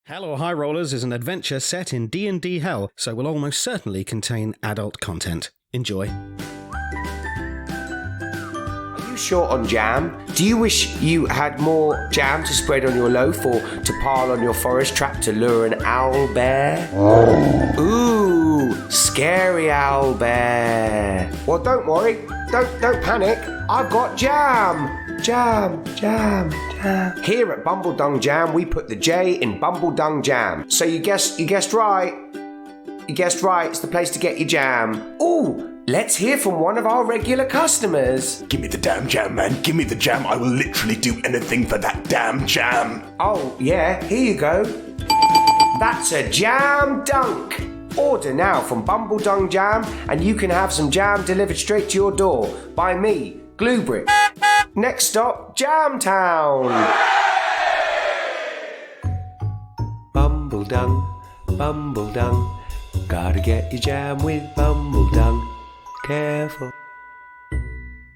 Hell High Rollers is an adventure set in D&D Hell, so will almost certainly contain adult content. Enjoy. Are you short on jam? Do you wish you had more jam to spread on your loaf or to pile on your forest trap to lure an owl bear? Ooh, scary owl bear. Well, don't worry. Don't panic. I've got jam. Jam. Here at Bumbledung Jam, we put the J in Bumbledung Jam. So you guessed right. You guessed right. It's the place to get your jam. Ooh, let's hear from one of our regular customers. Give me the damn jam, man. Give me the jam. I will literally do anything for that damn jam. Oh, yeah. Here you go. That's a jam dunk. Order now from Bumbledung Jam, and you can have some jam delivered straight to your door by me, GlueBrick. Next stop, Jamtown. Bumbledung, gotta get your jam with Bumbledung. Careful.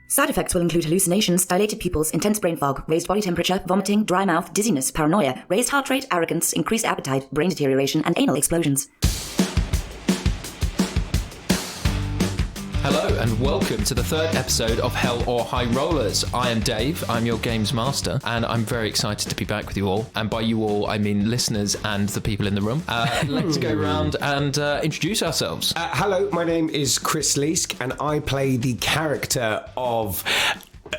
Side effects will include hallucinations, dilated pupils, intense brain fog, raised body temperature, vomiting, dry mouth, dizziness, paranoia, raised heart rate, arrogance, increased appetite, brain deterioration, and anal explosions. Hello and welcome to the third episode of Hell or High Rollers. I am Dave, I'm your games master, and I'm very excited to be back with you all. And by you all, I mean listeners and the people in the room. Let's go around and introduce ourselves. Hello, my name is Chris Leask, and I play the character of...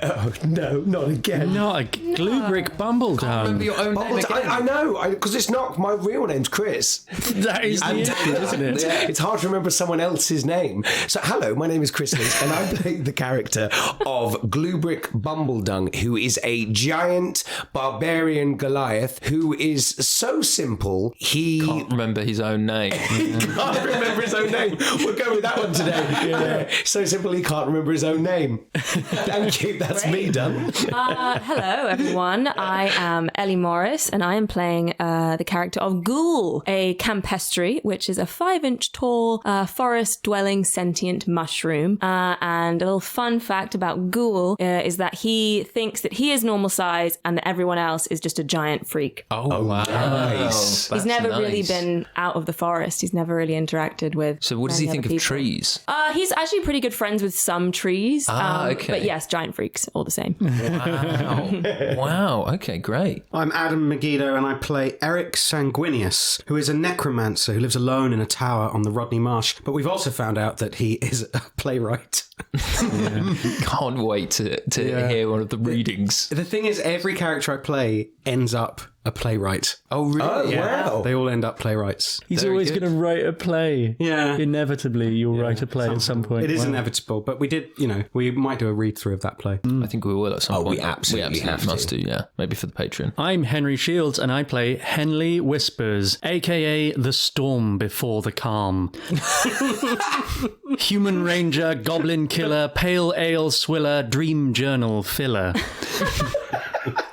Oh, no, not again. Not a GlueBrick Bumbledung. Remember your own name again. I know, because it's not, my real name's Chris. That is the issue, isn't it? Yeah, it's hard to remember someone else's name. So, hello, my name is Chris Leask, and I play the character of GlueBrick Bumbledung, who is a giant barbarian Goliath who is so simple, he... Can't remember his own name. He can't remember his own name. We'll go with that one today. Yeah. So simple he can't remember his own name. Thank you. That's Great. Me done. Hello, everyone. I am Ellie Morris, and I am playing the character of Ghoul, a campestry, which is a 5-inch tall, forest-dwelling sentient mushroom. And a little fun fact about Ghoul is that he thinks that he is normal size and that everyone else is just a giant freak. Oh wow. Nice. He's never really been out of the forest. He's never really interacted with So what does he think people. of trees? He's actually pretty good friends with some trees. Okay. But yes, giant freaks, all the same. Wow. Okay, great. I'm Adam Megiddo, and I play Eric Sanguinious, who is a necromancer who lives alone in a tower on the Rodney Marsh. But we've also found out that he is a playwright. Can't wait to hear one of the readings. The thing is, every character I play ends up a playwright. Oh, really? Oh, Yeah. wow. They all end up playwrights. He's Very always good. going to write a play. Yeah. Inevitably, you'll write a play at some point. It is Wow. inevitable, but we did, we might do a read-through of that play. I think we will at some point. we absolutely have must to. do, yeah. Maybe for the Patreon. I'm Henry Shields, and I play Henley Whispers, a.k.a. the storm before the calm. Human ranger, goblin killer, pale ale swiller, dream journal filler.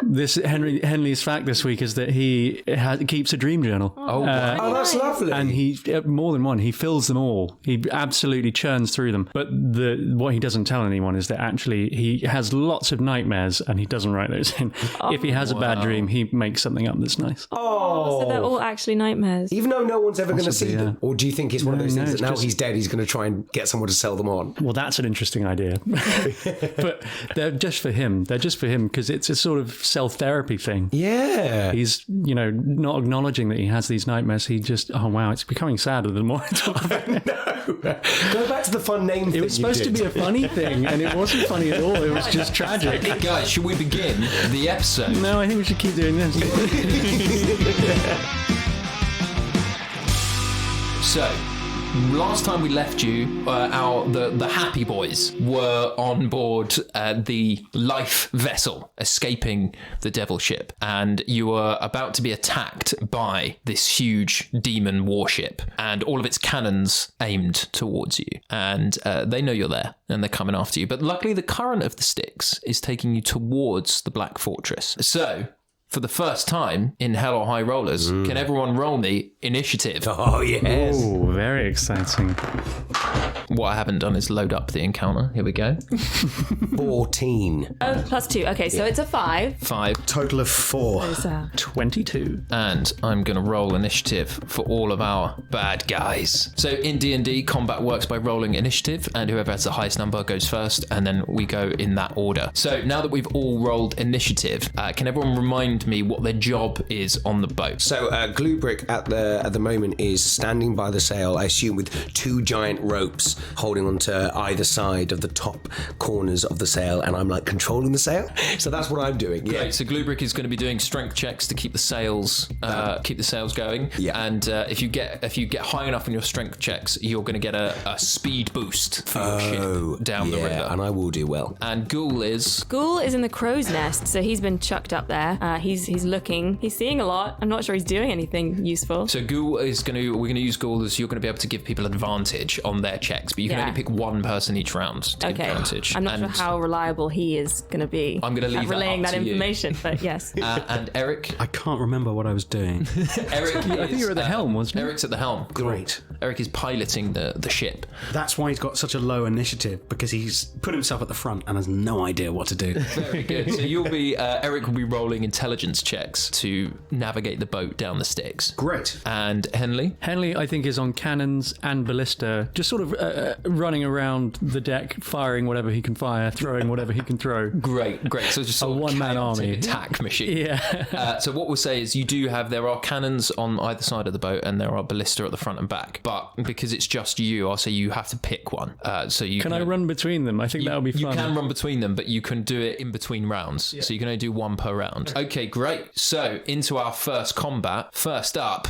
This Henley's fact this week is that he keeps a dream journal. Oh, wow. Oh, that's lovely. And he, more than one, he fills them all. He absolutely churns through them. But what he doesn't tell anyone is that actually he has lots of nightmares and he doesn't write those in. If he has a bad dream, he makes something up that's nice. So they're all actually nightmares. Even though no one's ever going to see Possibly, them? Or do you think it's one of those things that it's now just- he's dead, he's going to try and get someone to sell them on? Well, that's an interesting idea. But they're just for him. They're just for him because it's a sort of self-therapy thing. Yeah. He's, not acknowledging that he has these nightmares. He just, oh, wow, it's becoming sadder the more I talk about it. Go back to the fun name thing. It was supposed to be a funny thing, and it wasn't funny at all. It was just tragic. Hey, guys, should we begin the episode? No, I think we should keep doing this. So, last time we left you, the Happy Boys were on board the Life vessel, escaping the Devil ship, and you were about to be attacked by this huge demon warship, and all of its cannons aimed towards you, and they know you're there, and they're coming after you. But luckily, the current of the Styx is taking you towards the Black Fortress. So, for the first time in Hell or High Rollers, can everyone roll me initiative? Oh, yes. Oh, very exciting. What I haven't done is load up the encounter. Here we go. 14. Oh, +2. Okay, so it's a 5. 5. Total of 4. It's a 22. And I'm going to roll initiative for all of our bad guys. So in D&D, combat works by rolling initiative, and whoever has the highest number goes first, and then we go in that order. So now that we've all rolled initiative, can everyone remind me what their job is on the boat? So GlueBrick at the moment is standing by the sail, I assume with 2 giant ropes holding onto either side of the top corners of the sail, and I'm like controlling the sail. So that's what I'm doing. Yeah. Great. So GlueBrick is going to be doing strength checks to keep the sails going. Yeah. And if you get high enough in your strength checks, you're going to get a speed boost for your ship down the river. And I will do well. And Ghoul is in the crow's nest, so he's been chucked up there. He's looking. He's seeing a lot. I'm not sure he's doing anything useful. So Ghoul is we're going to use Ghoul as you're going to be able to give people advantage on their checks, but you can only pick one person each round to give advantage. I'm not sure how reliable he is going to be. I'm going to leave relaying that that information, but yes. And Eric? I can't remember what I was doing. Eric I think you were at the helm, wasn't you? Eric's at the helm. Great. Eric is piloting the ship. That's why he's got such a low initiative, because he's put himself at the front and has no idea what to do. Very good. So you'll be Eric will be rolling intelligence checks to navigate the boat down the Styx. Great. And Henley? Henley, I think, is on cannons and ballista, just sort of running around the deck, firing whatever he can fire, throwing whatever he can throw. Great. So it's just A one-man army. attack machine. Yeah. So what we'll say is there are cannons on either side of the boat and there are ballista at the front and back. But because it's just you, I'll say you have to pick one. So you Can I run between them? I think that would be fun. You can run between them, but you can do it in between rounds. Yeah. So you can only do one per round. Okay, great. So into our first combat. First up,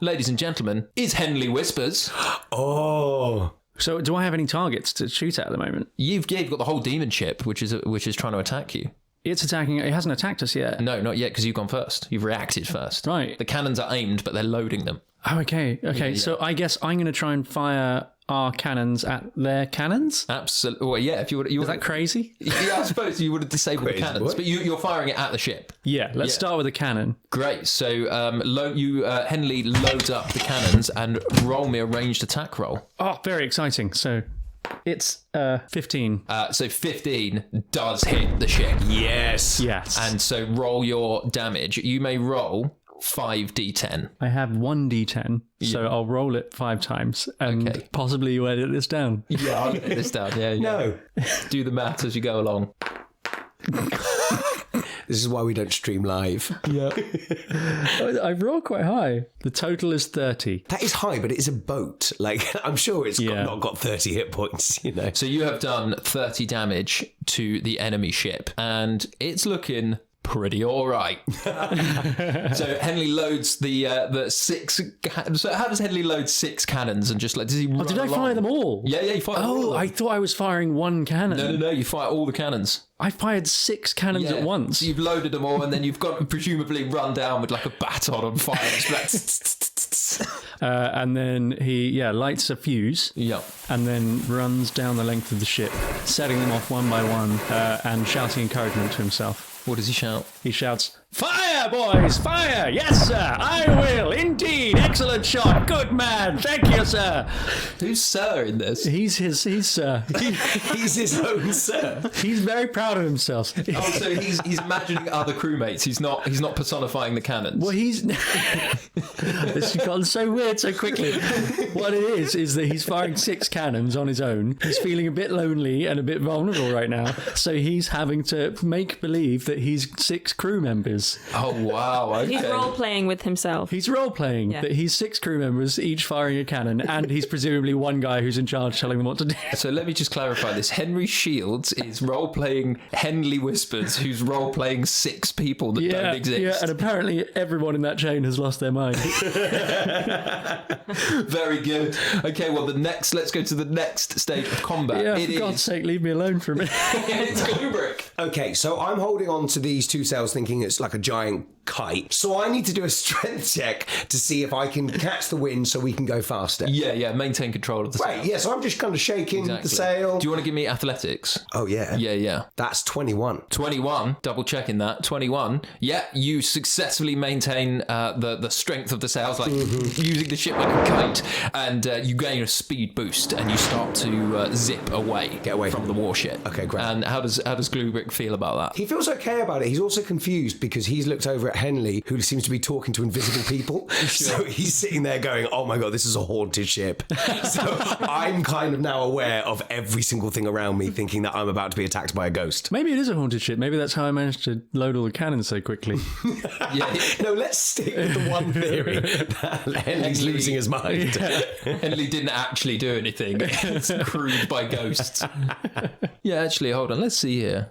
ladies and gentlemen, is Henley Whispers. Oh. So do I have any targets to shoot at the moment? You've got the whole demon ship, which is trying to attack you. It's attacking. It hasn't attacked us yet. No, not yet, because you've gone first. You've reacted first. Right. The cannons are aimed, but they're loading them. Oh, okay. Yeah. So I guess I'm going to try and fire our cannons at their cannons. Absolutely. Well, yeah. If you would, Is that crazy? Yeah, I suppose you would have disabled the cannons, but you're firing it at the ship. Yeah. Let's start with a cannon. Great. So Henley loads up the cannons and roll me a ranged attack roll. Oh, very exciting. So it's 15. So 15 does hit the ship. Yes. Yes. And so roll your damage. You may roll 5d10. I have 1d10, so I'll roll it 5 times, and possibly you edit this down. Yeah, I'll edit this down. Yeah. No. Do the maths as you go along. This is why we don't stream live. Yeah. I rolled quite high. The total is 30. That is high, but it is a boat. Like, I'm sure it's not got 30 hit points, you know. So you have done 30 damage to the enemy ship, and it's looking pretty all right. So Henley loads the 6. So how does Henley load 6 cannons and just like does he? Run Did I fire them all? Yeah, you fire. Oh, I thought I was firing one cannon. No. You fire all the cannons. I fired 6 cannons at once. So you've loaded them all, and then you've got presumably run down with like a baton on fire. And then he lights a fuse. Yeah. And then runs down the length of the ship, setting them off one by one, and shouting encouragement to himself. What does he shout? He shouts, "Fire, boys! Fire! Yes, sir! I will! Indeed! Excellent shot! Good man! Thank you, sir!" Who's sir in this? He's sir. He's his own sir. He's very proud of himself. Oh, so he's imagining other crewmates. He's not personifying the cannons. Well, this has gotten so weird so quickly. What it is that he's firing 6 cannons on his own. He's feeling a bit lonely and a bit vulnerable right now. So he's having to make believe that he's 6 crew members. Oh, wow. Okay. He's role-playing with himself. He's role-playing that he's 6 crew members, each firing a cannon, and he's presumably one guy who's in charge telling them what to do. So let me just clarify this. Henry Shields is role-playing Henley Whispers, who's role-playing 6 people that don't exist. Yeah, and apparently everyone in that chain has lost their mind. Very good. Okay, well, let's go to the next stage of combat. Yeah, for God's sake, leave me alone for a minute. It's GlueBrick. Okay, so I'm holding on to these 2 sails thinking it's like a giant kite. So I need to do a strength check to see if I can catch the wind so we can go faster. Yeah, maintain control of the sail. Right, yeah, so I'm just kind of shaking the Exactly. sail. Do you want to give me athletics? Oh, yeah. Yeah. That's 21. 21, double checking that. 21. Yeah, you successfully maintain the strength of the sails, like using the ship like a kite, and you gain a speed boost, and you start to zip away. Get away from the warship. Okay, great. And how does GlueBrick feel about that? He feels okay about it. He's also confused because he's looked over at Henley, who seems to be talking to invisible people. So he's sitting there going, oh my God, this is a haunted ship. So I'm kind of now aware of every single thing around me, thinking that I'm about to be attacked by a ghost. Maybe it is a haunted ship. Maybe that's how I managed to load all the cannons so quickly. No, let's stick with the one theory that Henley's losing his mind. Henley didn't actually do anything. It's crewed by ghosts. Yeah, actually, hold on. Let's see here.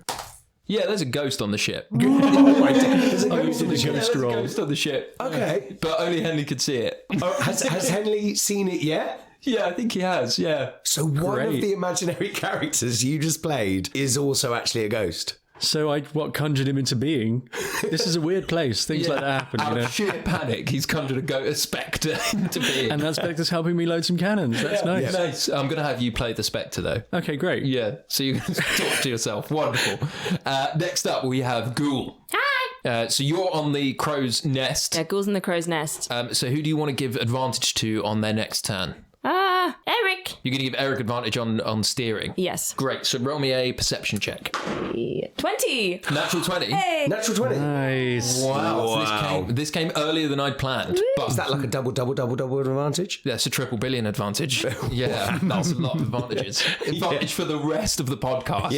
Yeah, there's a ghost on the ship. Oh my God. There's a ghost on the ship. There's a ghost on the ship. Okay. But only Henley could see it. Oh, has Henley seen it yet? Yeah, I think he has, yeah. So one of the imaginary characters you just played is also actually a ghost. So what conjured him into being? This is a weird place. Things like that happen. Out of sheer panic, he's conjured a spectre into being. And that spectre's helping me load some cannons. That's nice. Yeah. Nice. I'm going to have you play the spectre, though. Okay, great. Yeah, so you can talk to yourself. Wonderful. Next up, we have Ghoul. Hi! So you're on the crow's nest. Yeah, Ghoul's in the crow's nest. So who do you want to give advantage to on their next turn? Eric! You're going to give Eric advantage on steering? Yes. Great, so roll me a perception check. 20! Natural 20? Hey! Natural 20. Nice. Wow. So this came earlier than I'd planned. But Is that like a double advantage? that's a triple billion advantage. Yeah, that's a lot of advantages. Advantage for the rest of the podcast.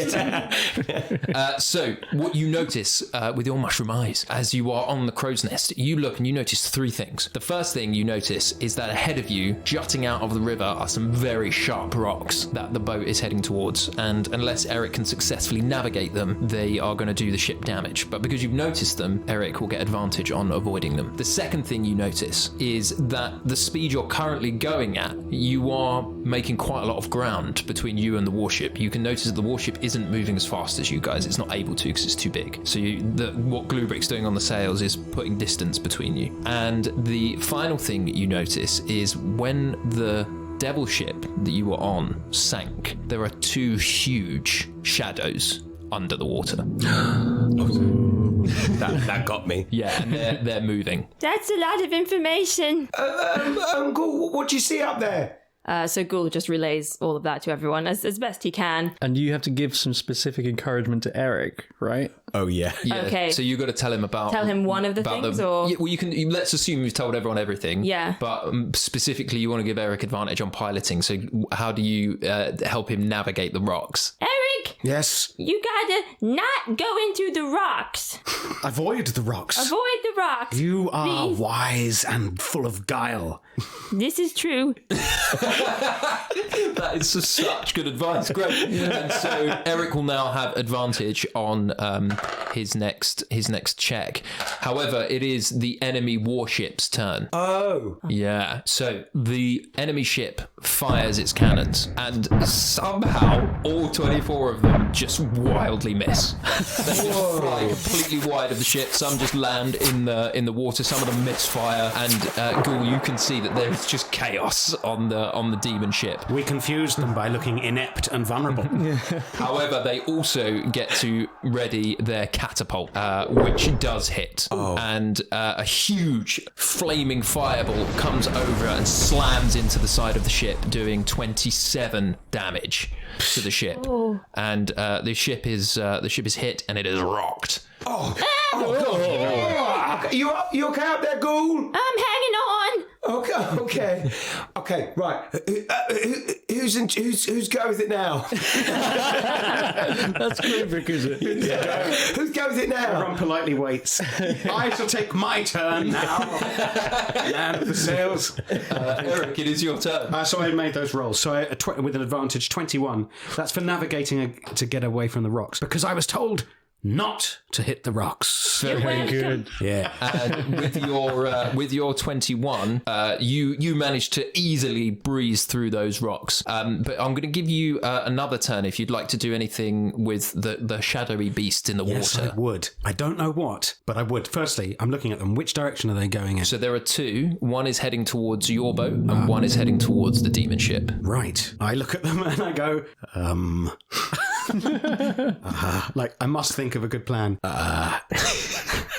So what you notice with your mushroom eyes as you are on the crow's nest, you look and you notice three things. The first thing you notice is that ahead of you, jutting out of the river, are some very sharp rocks that the boat is heading towards, and unless Eric can successfully navigate them, they are going to do the ship damage. But because you've noticed them, Eric will get advantage on avoiding them. The second thing you notice is that the speed you're currently going at, you are making quite a lot of ground between you and the warship. You can notice that the warship isn't moving as fast as you guys. It's not able to because it's too big. So what GlueBrick's doing on the sails is putting distance between you. And the final thing you notice is when the devil ship that you were on sank, there are two huge shadows under the water. That got me. Yeah, and they're moving. That's a lot of information. Uncle, what do you see up there? So Ghoul just relays all of that to everyone as best he can. And you have to give some specific encouragement to Eric, right? Oh, yeah. Yeah, Okay. So you got to tell him Tell him one of the things, or... Yeah, well, let's assume you've told everyone everything. Yeah. But specifically, you want to give Eric advantage on piloting. So how do you help him navigate the rocks? Eric! Yes. You gotta not go into the rocks. Avoid the rocks. Avoid the rocks. You are Please. wise and full of guile. This is true. That is such good advice. Great. And so Eric will now have advantage on his next check. However, it is the enemy warship's turn. Oh. Yeah. So the enemy ship fires its cannons, and somehow all 24 of them just wildly miss. They just fly completely wide of the ship. Some just land in the water. Some of them misfire. And Ghoul, you can see that there's just chaos on the demon ship. We confused them by looking inept and vulnerable. However, they also get to ready their catapult, which does hit. And a huge flaming fireball comes over and slams into the side of the ship, doing 27 damage to the ship. And the ship is hit and it is rocked. You okay up there, Ghoul? I'm hanging on. Okay, right. Who's going with it now? That's GlueBrick, is it? Who's going with it now? Everyone politely waits. I shall take my turn now. Land the sails. Eric, it is your turn. So I made those rolls. So with an advantage, 21. That's for navigating to get away from the rocks. Because I was told not to hit the rocks. Very good. Yeah. And with your 21, you managed to easily breeze through those rocks. But I'm going to give you another turn if you'd like to do anything with the shadowy beast in the Yes, water. I would. I don't know what, but I would. Firstly, I'm looking at them. Which direction are they going in? So there are two. One is heading towards your boat, and one is heading towards the demon ship. Right. I look at them and I go, like, I must think of a good plan.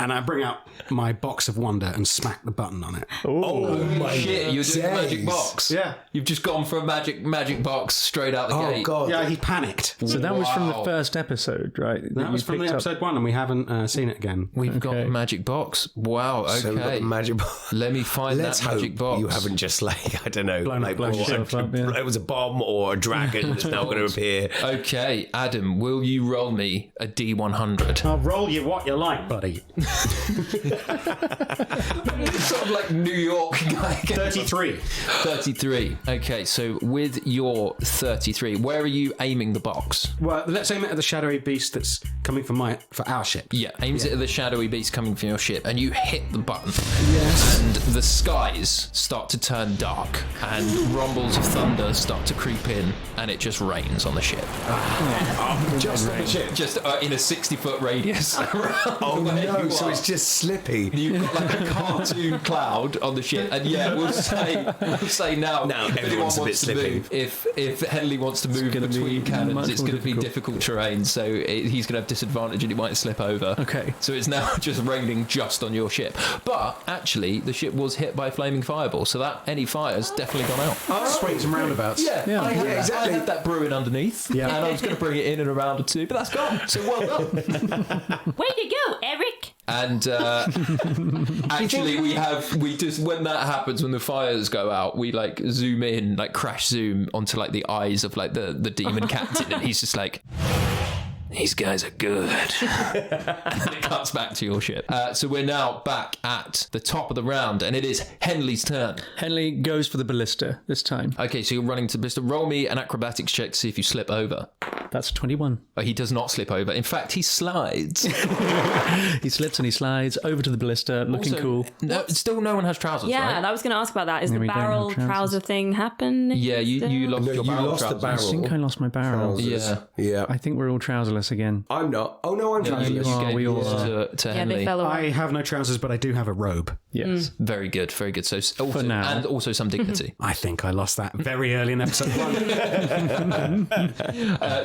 And I bring out my box of wonder and smack the button on it. Oh my shit! You're doing a magic box. Yeah. You've just gone for a magic box straight out the gate. Oh, God. Yeah, he panicked. So that was from the first episode, right? That was from the episode 1, and we haven't seen it again. We've got a magic box. Wow. Okay. So we've got the magic box. Let me find Let's that magic hope box. you haven't just I don't know, blown yourself up, yeah. It was a bomb or a dragon that's now going to appear. Okay, Adam, will you roll me a D100? I'll roll you what you like, buddy. Sort of like New York guy. 33. 33. Okay, so with your 33, where are you aiming the box? Well, let's aim it at the shadowy beast that's coming for our ship. Yeah, aims it at the shadowy beast coming from your ship, and you hit the button. Yes. And the skies start to turn dark, and rumbles of thunder start to creep in, and it just rains on the ship. Just on the ship. Just in a 60-foot radius. Oh no! So it's just slippy. You've got like a cartoon cloud on the ship, and yeah, we'll say now. If everyone's a bit slippy. Move, if Henley wants to move between cannons, it's going to be difficult terrain, so he's going to have disadvantage and he might slip over. Okay. So it's now just raining just on your ship, but actually the ship was hit by a flaming fireball, so that any fire's definitely gone out. Swings and roundabouts. Yeah, I exactly. had that brewing underneath, and I was going to bring it in a round or two, but that's gone. So well done. Way to go, Eric! And actually, we just when that happens, when the fires go out, we like zoom in, like crash zoom onto like the eyes of like the demon captain, and he's just like, these guys are good. And then it cuts back to your ship. So we're now back at the top of the round, and it is Henley's turn. Henley goes for the ballista this time. Okay, so you're running to Bristol. Roll me an acrobatics check to see if you slip over. That's 21. Oh, he does not slip over. In fact, he slides. He slips and he slides over to the ballista, looking Also, cool. Still no one has trousers, Yeah, right? I was going to ask about that. Is the we don't have barrel trousers. trouser thing happen? Yeah, you lost your barrel lost the trousers. I think I lost my barrel. Trousers. Yeah. Yeah. I think we're all trouserless again. I'm not. Oh no, I'm You trouserless. gave we all yours to Yeah, Henley. they fell away. I have no trousers, but I do have a robe. Yes. Very good, very good. So also, now. and also some dignity. I think I lost that very early in episode 1.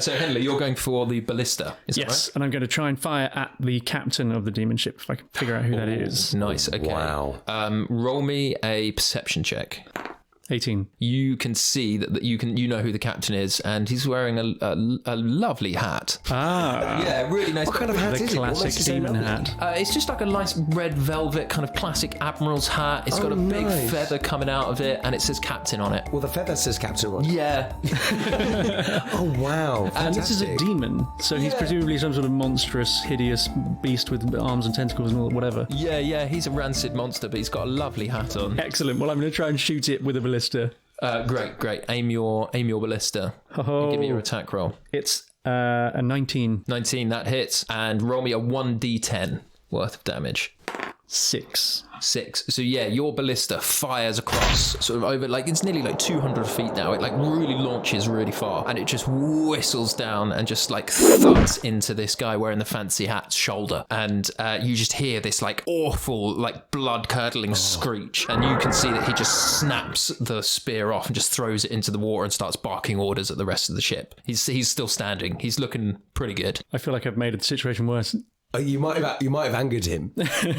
So Henley, you're going for the ballista. Is Yes, that and I'm going to try and fire at the captain of the demon ship if I can figure out who that right? is. Nice. Okay. Wow. Roll me a perception check. 18. You can see that you know who the captain is, and he's wearing a lovely hat. Ah, Yeah, really nice. What kind of hat the is it? What classic makes it so demon lovely? hat. It's just like a nice red velvet kind of classic admiral's hat. It's got a big nice. feather coming out of it, and it says captain on it. Well, the feather says Captain Rod. Yeah. Oh wow! And this is a demon, so he's presumably some sort of monstrous, hideous beast with arms and tentacles and all, whatever. Yeah, he's a rancid monster, but he's got a lovely hat on. Excellent. Well, I'm going to try and shoot it with a ballista. Great. Aim your ballista. Oh. Give me your attack roll. It's a 19. 19, that hits. And roll me a 1d10 worth of damage. 6. 6. So yeah, your ballista fires across sort of over, like it's nearly like 200 feet now. It like really launches really far, and it just whistles down and just like thuds into this guy wearing the fancy hat's shoulder. And you just hear this like awful, like blood curdling screech, and you can see that he just snaps the spear off and just throws it into the water and starts barking orders at the rest of the ship. He's still standing. He's looking pretty good. I feel like I've made the situation worse. Oh, you might have angered him.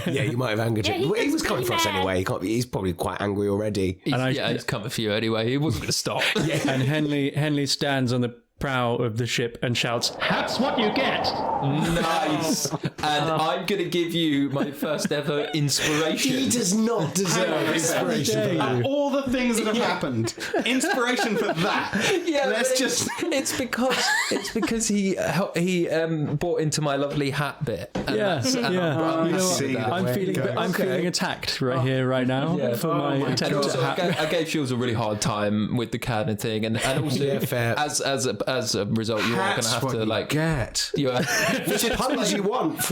Yeah, you might have angered him. Well, he was coming for us anyway. He's probably quite angry already. He's coming for you anyway. He wasn't going to stop. And Henley stands on the prow of the ship and shouts, "That's what you get!" Nice. And I'm going to give you my first ever inspiration. He does not deserve inspiration for that. All the things that have happened. Inspiration for that. Yeah, Let's just... It's because he bought into my lovely hat bit. And Yeah, that's- and yeah. I'm You know what? see that. I'm feeling attacked right here, right now for my attempt Also, at hat. I gave Shields a really hard time with the cannon thing, and also Yeah, fair. as a as a result, you're going to have to like get. Which puns you want?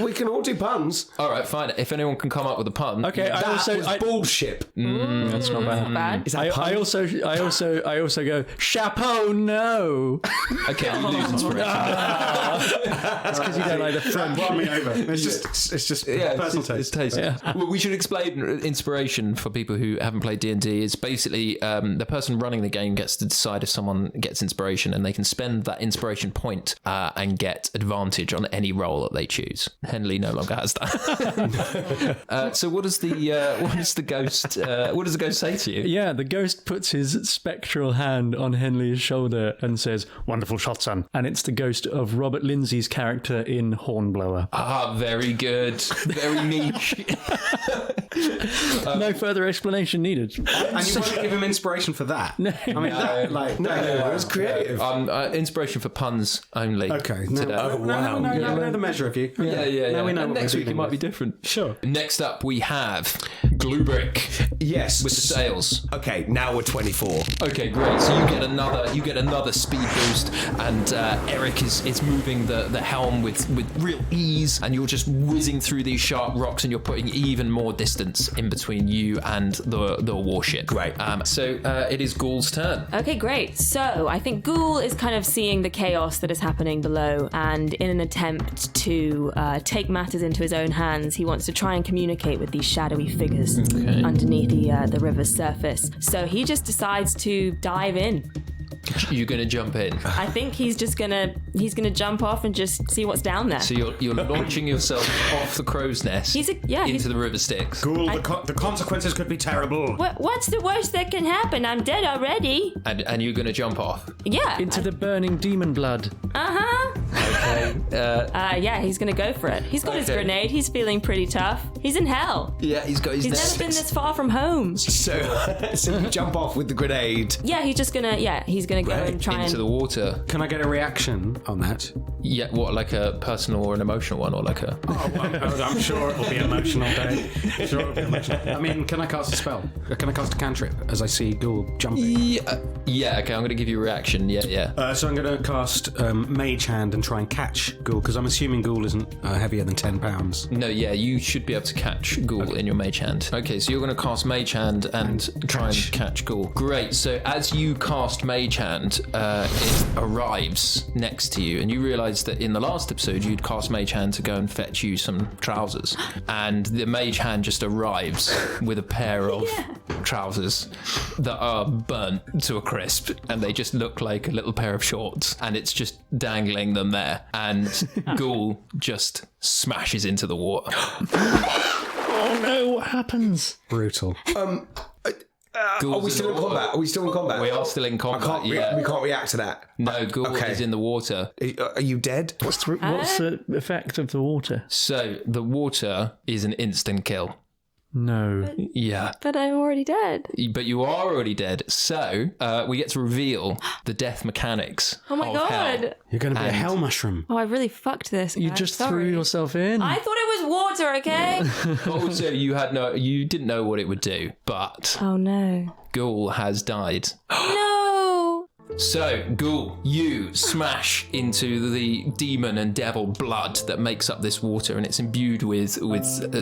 We can all do puns. All right, fine. If anyone can come up with a pun. Okay, That was bullship. That's not bad. Is that a pun? I also go chapeau. No, Okay, you lose inspiration. that's because you don't like the French. Won me over. It's just personal taste. It's taste. Well, we should explain inspiration for people who haven't played D&D. It's basically the person running the game gets to decide if someone gets inspiration, and they can spend that inspiration point and get advantage on any roll that they choose. Henley no longer has that. So what does the ghost say to you? Yeah, the ghost puts his spectral hand on Henley's shoulder and says, "Wonderful shot, son." And it's the ghost of Robert Lindsay's character in Hornblower. Ah, very good. Very niche. No further explanation needed. And you want to give him inspiration for that? No. I mean, it was creative. Inspiration for puns only. Okay. Today. No, we know the measure of you. Yeah. Now we know And what next we're week it dealing might be with. different. Sure. Next up, we have GlueBrick Yes. with the sails. Okay, now we're 24. Okay, great. So you get another speed boost, and Eric is moving the helm with real ease, and you're just whizzing through these sharp rocks, and you're putting even more distance in between you and the warship. Great. So it is Ghoul's turn. Okay, great. So I think Ghoul is kind of seeing the chaos that is happening below, and in an attempt to take matters into his own hands, he wants to try and communicate with these shadowy figures underneath the river's surface. So he just decides to dive in. You're going to jump in. I think he's gonna jump off and just see what's down there. So you're launching yourself off the crow's nest into the river Styx. Ghoul, the consequences could be terrible. What's the worst that can happen? I'm dead already. And you're going to jump off. Yeah. Into the burning demon blood. Okay. Yeah, he's gonna go for it. He's got his grenade. He's feeling pretty tough. He's in hell. Yeah, he's got his He's nest. never been this far from home. So you jump off with the grenade. Yeah, he's gonna go and try into and. the water. Can I get a reaction on that? Yeah, what, like a personal or an emotional one, or like a... I'm sure it'll be emotional, Dave. Sure it'll be emotional. I mean, can I cast a spell? Can I cast a cantrip as I see Ghoul jumping? Yeah, okay, I'm going to give you a reaction. Yeah. So I'm going to cast Mage Hand and try and catch Ghoul, because I'm assuming Ghoul isn't heavier than 10 pounds. No, yeah, you should be able to catch Ghoul in your Mage Hand. Okay, so you're going to cast Mage Hand and try and catch Ghoul. Great, so as you cast Mage Hand, it arrives next to you, and you realise that in the last episode you'd cast Mage Hand to go and fetch you some trousers, and the Mage Hand just arrives with a pair of trousers that are burnt to a crisp, and they just look like a little pair of shorts, and it's just dangling them there, and Ghoul just smashes into the water. Oh no, what happens? Brutal. Are we still in combat? We are still in combat. We can't react to that. No, Ghoul is in the water. Are you dead? What's the effect of the water? So the water is an instant kill. No. Yeah. But I'm already dead. But you are already dead. So we get to reveal the death mechanics. Oh my of god. Hell. You're going to be a hell mushroom. Oh, I really fucked this. You guys. just Sorry. threw yourself in. I thought it was water, okay? Also, you didn't know what it would do, but Oh no. Ghoul has died. No. So, Ghoul, you smash into the demon and devil blood that makes up this water, and it's imbued with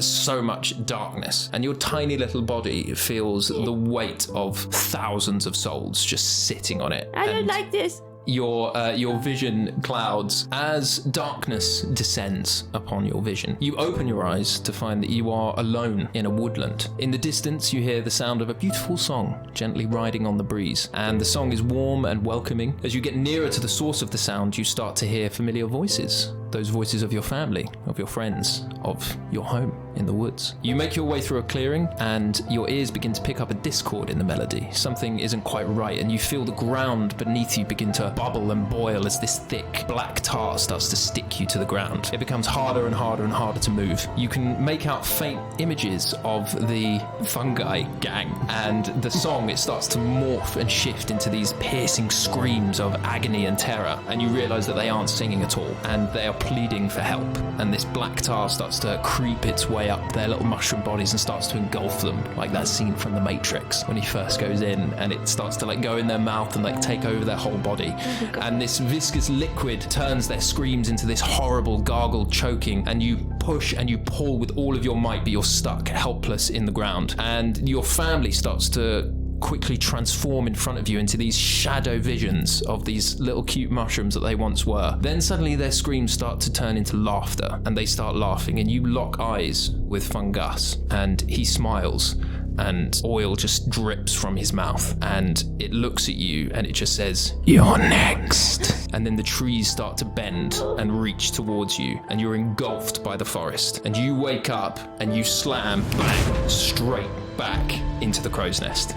so much darkness. And your tiny little body feels the weight of thousands of souls just sitting on it. I don't And like this. your vision clouds as darkness descends upon your vision. You open your eyes to find that you are alone in a woodland. In the distance, you hear the sound of a beautiful song gently riding on the breeze, and the song is warm and welcoming. As you get nearer to the source of the sound, you start to hear familiar voices. Those voices of your family, of your friends, of your home in the woods. You make your way through a clearing, and your ears begin to pick up a discord in the melody. Something isn't quite right, and you feel the ground beneath you begin to bubble and boil as this thick black tar starts to stick you to the ground. It becomes harder and harder and harder to move. You can make out faint images of the fungi gang, and the song, it starts to morph and shift into these piercing screams of agony and terror, and you realise that they aren't singing at all, and they are pleading for help, and this black tar starts to creep its way up their little mushroom bodies and starts to engulf them, like that scene from The Matrix when he first goes in and it starts to like go in their mouth and like take over their whole body. And this viscous liquid turns their screams into this horrible gargled choking, and you push and you pull with all of your might, but you're stuck helpless in the ground. And your family starts to quickly transform in front of you into these shadow visions of these little cute mushrooms that they once were. Then suddenly their screams start to turn into laughter, and they start laughing, and you lock eyes with Fungus, and he smiles, and oil just drips from his mouth, and it looks at you and it just says, "You're next." And then the trees start to bend and reach towards you, and you're engulfed by the forest, and you wake up and you slam bang, straight back into the crow's nest.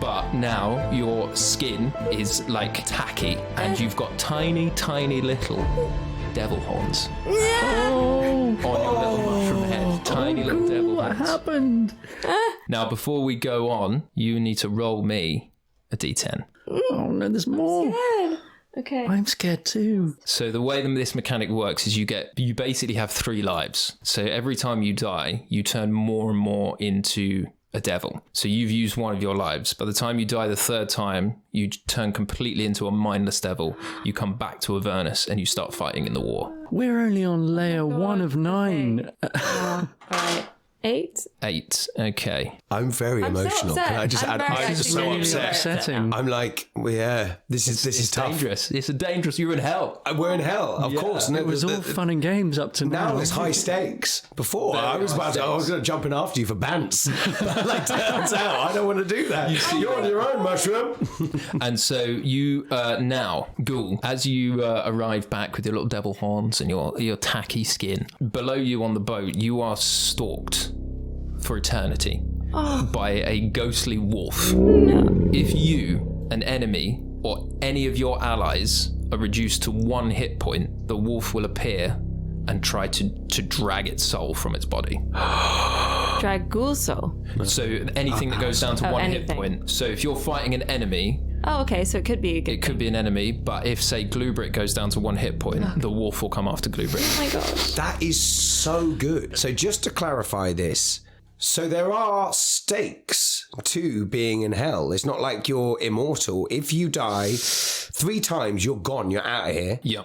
But now your skin is like tacky, and you've got tiny, tiny little devil horns on your little mushroom head. Tiny little devil horns. What happened? Now, before we go on, you need to roll me a d10. Oh no, there's more. Okay. I'm scared too. So the way that this mechanic works is you basically have 3 lives. So every time you die, you turn more and more into a devil. So you've used one of your lives. By the time you die the 3rd time, you turn completely into a mindless devil. You come back to Avernus and you start fighting in the war. We're only on layer 1 of 9. All right. 8. 8. Okay. I'm very emotional. upset. Can I just add? I'm just so Really upset. upsetting. I'm like, well, yeah, this is tough. Dangerous. It's a dangerous. You're in hell. We're in hell, of course. It was all fun and games up to now. Now it's high stakes. Before I was going to jump in after you for bants. But like turns out I don't want to do that. You're on your own, mushroom. And so you now, Ghoul, as you arrive back with your little devil horns and your tacky skin, below you on the boat, you are stalked for eternity by a ghostly wolf. If you, an enemy, or any of your allies are reduced to 1 hit point, the wolf will appear and try to drag its soul from its body. Drag Ghoul's soul. So anything that goes down to 1 hit anything. point. So if you're fighting an enemy, Oh, okay, so it could be a good it could be an enemy, but if, say, GlueBrick goes down to 1 hit point, the wolf will come after GlueBrick. Oh my gosh. That is so good. So just to clarify this, so there are stakes to being in hell. It's not like you're immortal. If you die 3 times, you're gone. You're out of here. Yeah.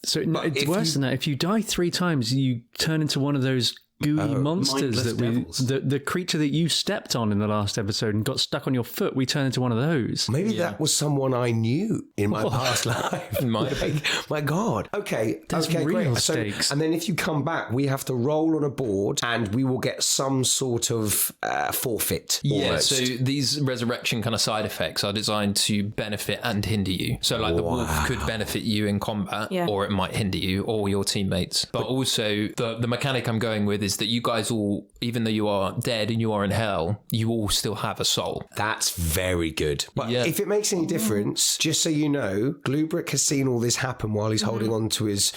So it's worse than that. If you die 3 times, you turn into one of those gooey monsters that devils. the creature that you stepped on in the last episode and got stuck on your foot. We turn into one of those. Maybe that was someone I knew in my past life. Might have been. My God. Okay. There's okay, real great. stakes. And then if you come back, we have to roll on a board and we will get some sort of forfeit. Yeah, almost. so these resurrection kind of side effects are designed to benefit and hinder you. So like the wolf could benefit you in combat, or it might hinder you or your teammates. But also the mechanic I'm going with is that you guys all, even though you are dead and you are in hell, you all still have a soul. That's very good. But Yeah. if it makes any difference, just so you know, GlueBrick has seen all this happen while he's holding on to his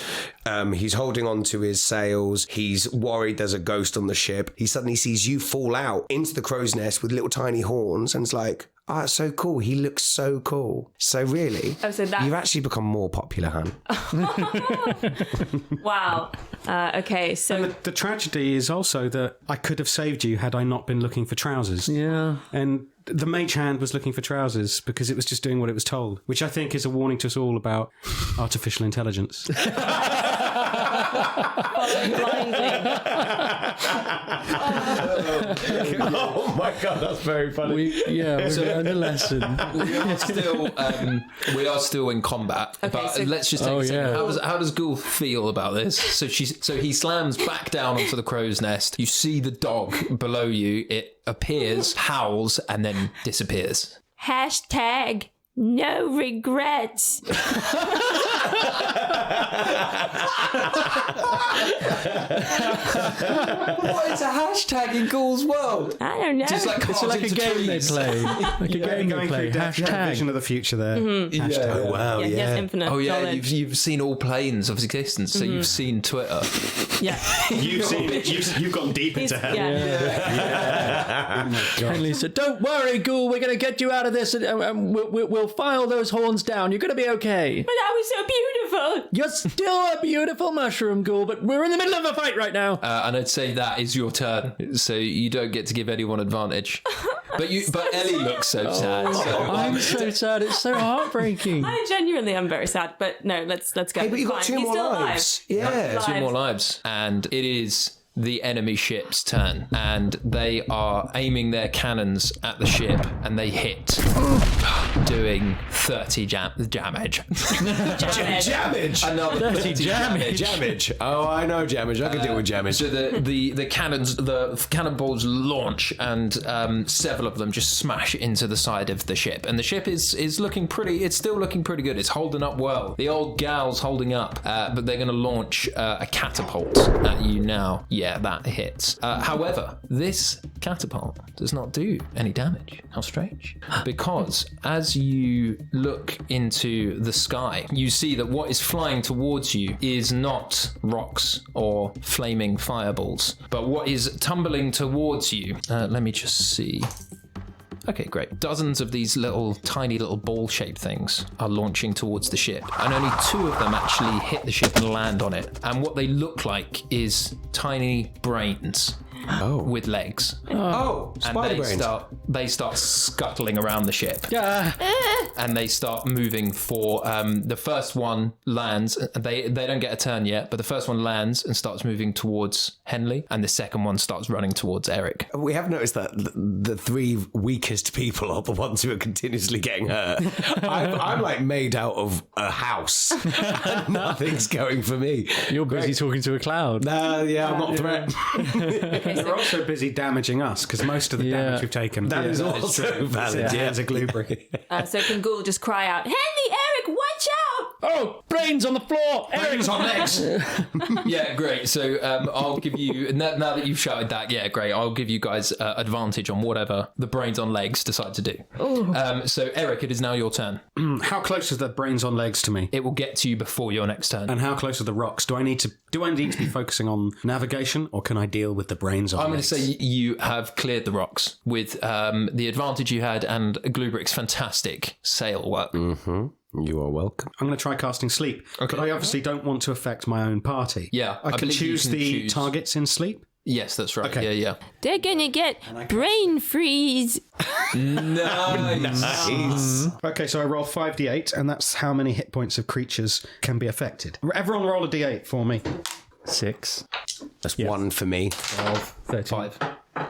sails. He's worried there's a ghost on the ship. He suddenly sees you fall out into the crow's nest with little tiny horns and is like, oh, it's so cool. He looks so cool. So really, so that's- you've actually become more popular, Han. Wow. Okay, so The tragedy is also that I could have saved you had I not been looking for trousers. Yeah. And the mage hand was looking for trousers because it was just doing what it was told, which I think is a warning to us all about artificial intelligence. Oh my God, that's very funny. We've learned a lesson. We are still in combat. But so- let's just take a second. How does Ghoul feel about this? So he slams back down onto the crow's nest. You see the dog below you. It appears, howls, and then disappears. hashtag no regrets. What is a hashtag in Ghoul's world? I don't know. Just like It's like a game they play. Like a game they play. Hashtag. Vision of the future there. Hashtag. Oh, wow, yeah, he has infinite Oh yeah, knowledge. you've seen all planes of existence, so you've seen Twitter. Yeah. You've gone deep into hell. Henley said, "Don't worry, Ghoul. We're going to get you out of this, and we'll file those horns down. You're going to be okay." But that was so beautiful. beautiful. You're still a beautiful mushroom, Ghoul, but we're in the middle of a fight right now. And I'd say that is your turn, so you don't get to give anyone advantage. But Ellie looks so sad. So I'm so sad. It's so heartbreaking. I genuinely am very sad, but no, let's go. Hey, but you've got Fine. 2 He's more still lives. alive. Yeah. 2 more lives, and it is the enemy ship's turn, and they are aiming their cannons at the ship, and they hit, doing 30 damage. Jamage. Another 30 damage. Jamage. Oh, I know jamage. I can deal with jamage. So the cannonballs launch, and several of them just smash into the side of the ship, and the ship is looking pretty. It's still looking pretty good. It's holding up well. The old gal's holding up, but they're going to launch a catapult at you now. Yeah, that hits. However, this catapult does not do any damage. How strange. Because as you look into the sky, you see that what is flying towards you is not rocks or flaming fireballs, but what is tumbling towards you. Let me just see. Okay, great. Dozens of these tiny little ball-shaped things are launching towards the ship, and only 2 of them actually hit the ship and land on it. And what they look like is tiny brains. With legs. Spider brains. They start scuttling around the ship. And they start moving for the first one lands. They don't get a turn yet, but the first one lands and starts moving towards Henley, and the second one starts running towards Eric. We have noticed that the 3 weakest people are the ones who are continuously getting hurt. I'm like made out of a house, and nothing's going for me. You're busy talking to a cloud. Yeah, I'm not a threat. They're also busy damaging us because most of the damage we've taken. That is also valid. Yeah, it's a GlueBrick. So can Ghoul just cry out, Henley, Eric, watch out! Oh, brains on the floor! Brains on legs. Yeah, great. So I'll give you, now that you've shouted that, yeah, great. I'll give you guys advantage on whatever the brains on legs decide to do. So Eric, it is now your turn. How close is the brains on legs to me? It will get to you before your next turn. And how close are the rocks? Do I need to be focusing on navigation, or can I deal with the brains on I'm going legs? to say you have cleared the rocks with the advantage you had and GlueBrick's fantastic sail work. You are welcome. I'm going to try casting sleep, but I obviously don't want to affect my own party. Yeah, I can believe you choose can the choose. targets in sleep. Yes, that's right. Okay. Yeah. They're gonna get brain freeze. Nice. Okay, so I roll 5d8, and that's how many hit points of creatures can be affected. Everyone roll a d8 for me. 6. That's 1 for me. 13. 5.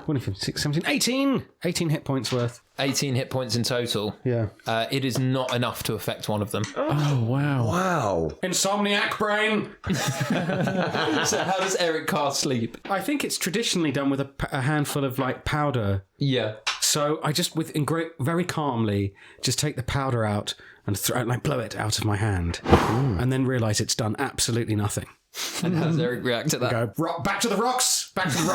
24, 6, 17, 18! 18 hit points worth. 18 hit points in total. Yeah. It is not enough to affect one of them. Oh, wow. Wow. Insomniac brain! So how does Eric cast sleep? I think it's traditionally done with a handful of, powder. Yeah. So I just, very calmly, just take the powder out and blow it out of my hand. And then realise it's done absolutely nothing. And how does Eric react to that? Go, back to the rocks! Back to the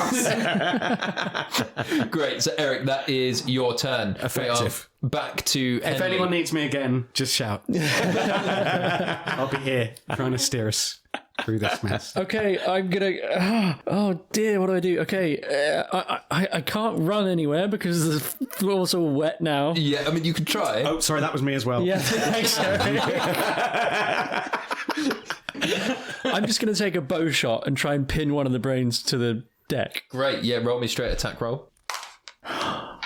rocks! Great. So Eric, that is your turn. Effective. We are back to If Henley. anyone needs me again, just shout. I'll be here trying to steer us through this mess. Okay, I'm gonna. Oh dear, what do I do? Okay, I can't run anywhere because the floor's all wet now. Yeah, I mean, you could try. Oh, sorry, that was me as well. Yeah, thanks. I'm just gonna take a bow shot and try and pin one of the brains to the deck. Great. Yeah, roll me straight attack roll.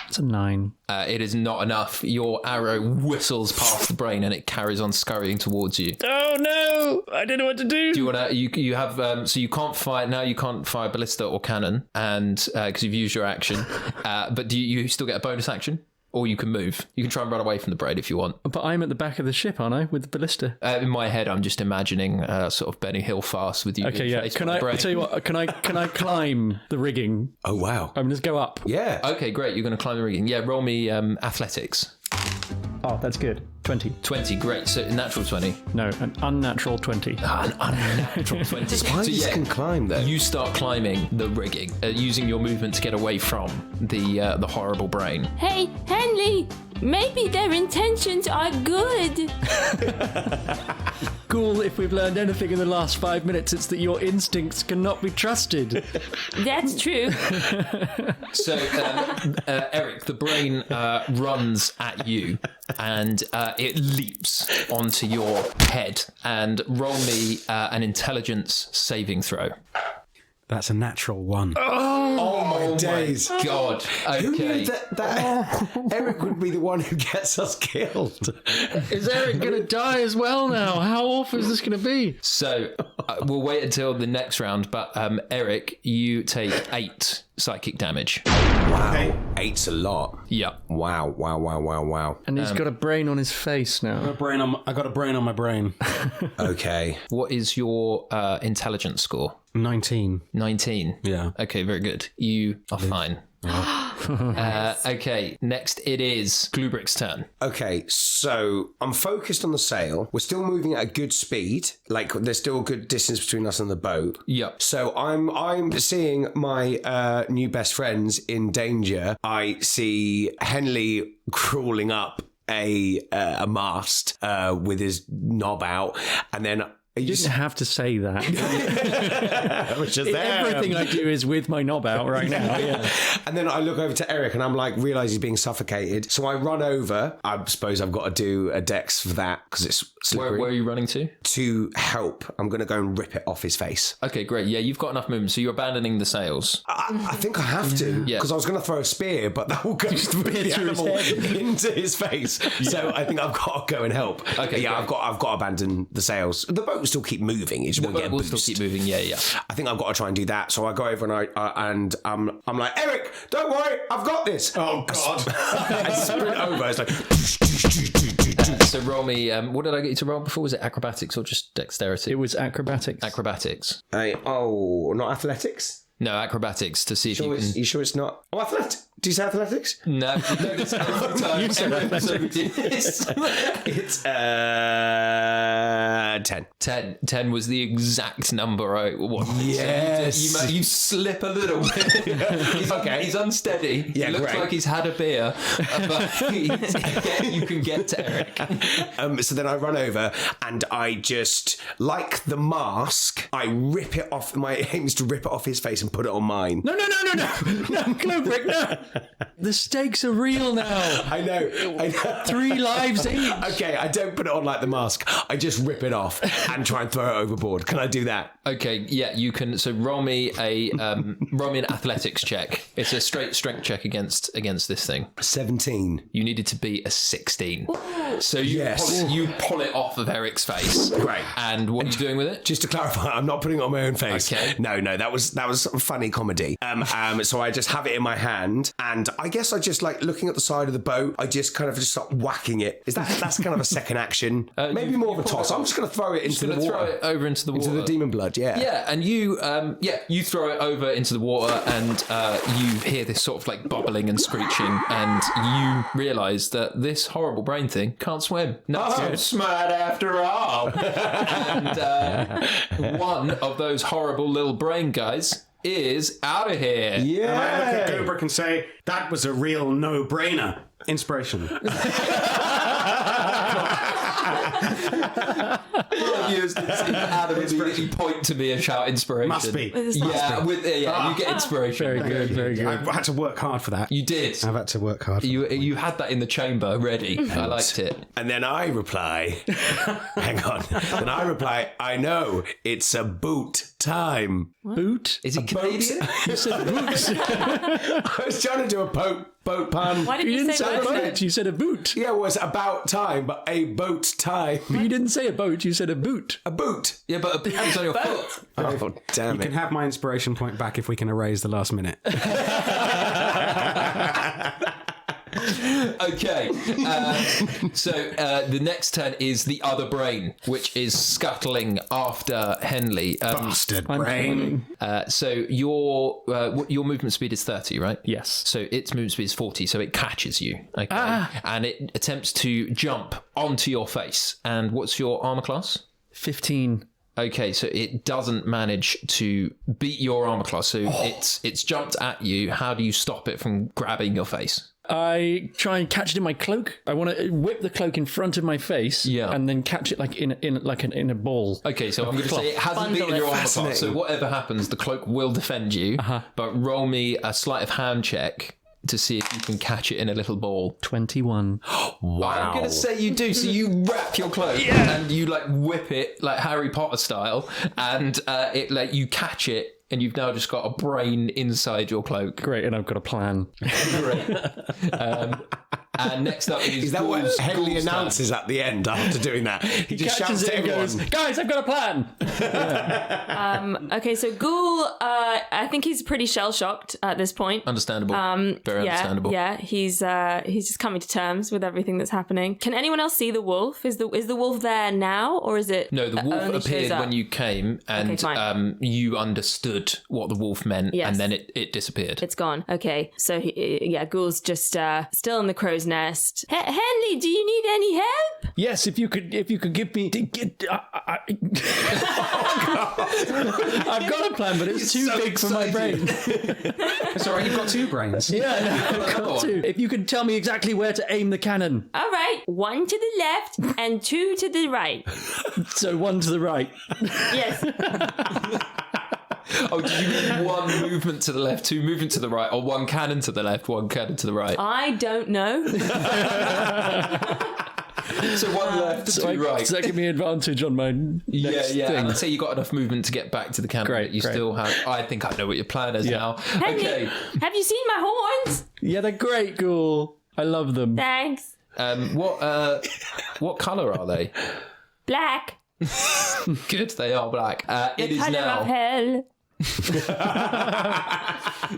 It's a 9. It is not enough. Your arrow whistles past the brain and it carries on scurrying towards you. Oh no! I don't know what to do. Do you want to? You have so you can't fire now. You can't fire ballista or cannon, and because you've used your action. But do you still get a bonus action? Or you can move. You can try and run away from the brain if you want. But I'm at the back of the ship, aren't I, with the ballista? In my head, I'm just imagining sort of Benny Hill fast with you. Okay, being yeah. chased Can by the I brain. tell you what? Can I climb the rigging? Oh, wow. I'm just go up. Yeah. Okay, great. You're going to climb the rigging. Yeah, roll me athletics. Oh, that's good. 20. 20, great. So natural 20. No, an unnatural 20. An unnatural 20. Spiders can climb, though. You start climbing the rigging, using your movement to get away from the horrible brain. Hey, Henley, maybe their intentions are good. Ghoul, if we've learned anything in the last 5 minutes, it's that your instincts cannot be trusted. That's true. So, Eric, the brain runs at you and it leaps onto your head. And roll me an intelligence saving throw. That's a natural 1. Oh my days. God. Who knew Okay. that Eric would be the one who gets us killed? Is Eric going to die as well now? How awful is this going to be? So, we'll wait until the next round. But, Eric, you take 8 psychic damage. Wow. Okay. 8's a lot. Yeah. Wow. And he's got a brain on his face now. I got a brain on my brain. Okay. What is your intelligence score? 19. 19. Yeah. Okay, very good. You are fine. Okay, next it is GlueBrick's turn. Okay, so I'm focused on the sail. We're still moving at a good speed. Like, there's still a good distance between us and the boat. Yep. So I'm seeing my new best friends in danger. I see Henley crawling up a mast with his knob out, and then You didn't have to say that. I was just there. Everything I do is with my knob out right now. Yeah. And then I look over to Eric and I'm like, realise he's being suffocated. So I run over. I suppose I've got to do a dex for that because it's slippery. Where are you running to? To help. I'm going to go and rip it off his face. Okay, great. Yeah, you've got enough movement, so you're abandoning the sails. I think I have to Yeah. because I was going to throw a spear, but that will go through the animal into his face. So I think I've got to go and help. Okay, yeah, great. I've got to abandon the sails. The boat will still keep moving. It just won't get a We'll boost. still keep moving. Yeah. I think I've got to try and do that. So I go over and I'm like, Eric, don't worry, I've got this. Oh, God. I sprint over. It's like. So roll me. What did I get you to roll before? Was it acrobatics or just dexterity? It was acrobatics. Acrobatics. Not athletics? No, acrobatics to see if you can. You sure it's not? Oh, athletics. Do you say athletics? No, that's every time. You said athletics. It's 10. 10 was the exact number I wanted. Yes. You slip a little bit. He's unsteady. Yeah, He looks great. like he's had a beer, but you can get to Eric. So then I run over and I just, like the mask, I rip it off. My aim is to rip it off his face and put it on mine. No, GlueBrick, no. The stakes are real now. I know. 3 lives each. Okay, I don't put it on like the mask. I just rip it off and try and throw it overboard. Can I do that? Okay, yeah, you can. So roll me an athletics check. It's a straight strength check against this thing. 17. You needed to be a 16. So you pull it off of Eric's face. Great. And what are you doing with it? Just to clarify, I'm not putting it on my own face. Okay. No, that was funny comedy. So I just have it in my hand, and I guess I just like looking at the side of the boat. I just kind of just start whacking it. That's kind of a second action? Maybe more of a toss. I'm just going to throw it into the water. Throw it over into the water. Into the demon blood. Yeah. Yeah, and you throw it over into the water, and you hear this sort of like bubbling and screeching, and you realise that this horrible brain thing can't swim. Not smart after all. And one of those horrible little brain guys is out of here. And I look at GlueBrick and say, that was a real no-brainer. Inspiration. Adam immediately point to me and shout inspiration. Must be. You get inspiration. Very good. I've had to work hard for that. You did. I've had to work hard for that. You had that in the chamber ready. I liked it. And then I reply, hang on. Then I reply, I know, it's a boot time. Boot? Is it Canadian? You said boots. I was trying to do a boat pun. Why did You you didn't say say a boat? boat. You said a boot. Yeah, well, it's about time, but a boat time. You didn't say a boat. You said a boot. A boot. Yeah, but a boot's on your foot. Oh, damn You can it. have my inspiration point back if we can erase the last minute. Okay. So the next turn is the other brain, which is scuttling after Henley. Bastard brain. So your movement speed is 30, right? Yes. So its movement speed is 40, so it catches you. Okay. And it attempts to jump onto your face. And what's your armor class? 15. Okay, so it doesn't manage to beat your armor class. So it's jumped at you. How do you stop it from grabbing your face? I try and catch it in my cloak. I want to whip the cloak in front of my face, and then catch it like in a ball. Okay, so I'm going to say it hasn't beaten your armor class. So whatever happens, the cloak will defend you. But roll me a sleight of hand check to see if you can catch it in a little ball. 21. Wow. I'm going to say you do. So you wrap your cloak and you like whip it like Harry Potter style, and it like you catch it. And you've now just got a brain inside your cloak. Great, and I've got a plan. Great. And next up is that what Henley announces at the end after doing that? He just shouts to everyone, "Guys, I've got a plan!" Okay, so Ghoul, I think he's pretty shell-shocked at this point. Understandable. Very understandable. Yeah, he's just coming to terms with everything that's happening. Can anyone else see the wolf? Is the wolf there now, or is it? No, the wolf appeared when you came, and you understood what the wolf meant, and then it disappeared. It's gone. Okay, so Ghoul's just still in the crow's nest. Henley, do you need any help? Yes, if you could give me. I've got a plan, but it's too big for my brain. Sorry, you've got 2 brains. Yeah, I've got 2. If you could tell me exactly where to aim the cannon. All right, 1 to the left and 2 to the right. So 1 to the right. Yes. Oh, did you mean 1 movement to the left, 2 movement to the right, or 1 cannon to the left, 1 cannon to the right? I don't know. So 1 left, 2 right. Does that give me advantage on my next thing? And I'd say you got enough movement to get back to the cannon. Great, still have. I think I know what your plan is now. Henley, Okay. have you seen my horns? Yeah, they're great, Ghoul. I love them. Thanks. What colour are they? Black. Good, they are black. It is Colour now. of hell.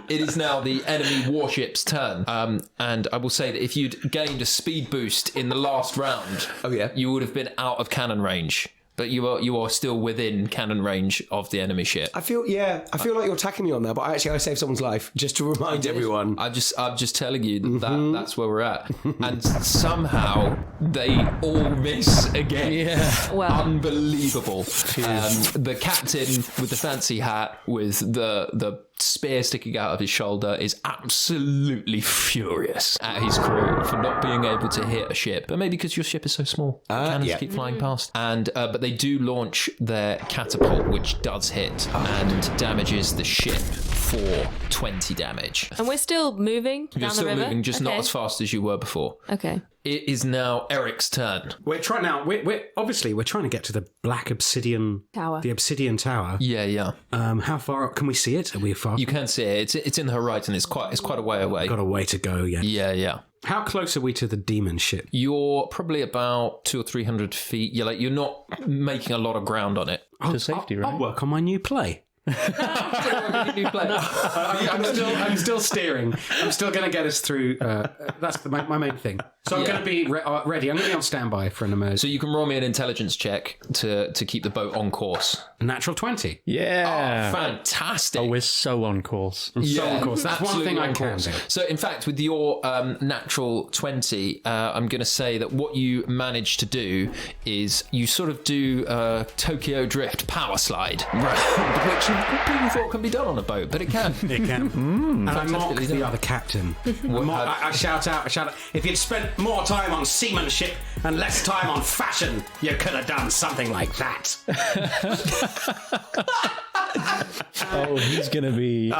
It is now the enemy warship's turn, and I will say that if you'd gained a speed boost in the last round, you would have been out of cannon range. But you are still within cannon range of the enemy ship. I feel like you're attacking me on that, but I saved someone's life just to remind everyone. I'm just telling you that's where we're at, and somehow they all miss again. Yeah, well, unbelievable. The captain with the fancy hat with the spear sticking out of his shoulder is absolutely furious at his crew for not being able to hit a ship, but maybe because your ship is so small, cannons keep flying past. And but they do launch their catapult, which does hit and damages the ship for 20 damage. And we're still moving down the river? You're still moving, just not as fast as you were before. Okay. It is now Eric's turn. We're trying now. We're obviously trying to get to the black obsidian tower. The obsidian tower. Yeah. How far up can we see it? Are we far? You can see it. It's in the horizon. It's quite a way away. Got a way to go. Yeah. Yeah. How close are we to the demon ship? You're probably about 200 or 300 feet. You're not making a lot of ground on it. For safety, right? I'll work on my new play. I'm still steering. I'm still going to get us through. That's my main thing. So I'm going to be ready. I'm going to be on standby for an emergency. So you can roll me an intelligence check to keep the boat on course. Natural 20. Yeah. Oh, fantastic. Oh, we're so on course. So on course. That's one thing I can do. So in fact, with your natural 20, I'm going to say that what you manage to do is you sort of do a Tokyo Drift power slide, which people thought can be done on a boat, but it can. It can. And I mock the other captain. I shout out, if you'd spent more time on seamanship and less time on fashion, you could have done something like that. Oh, he's gonna be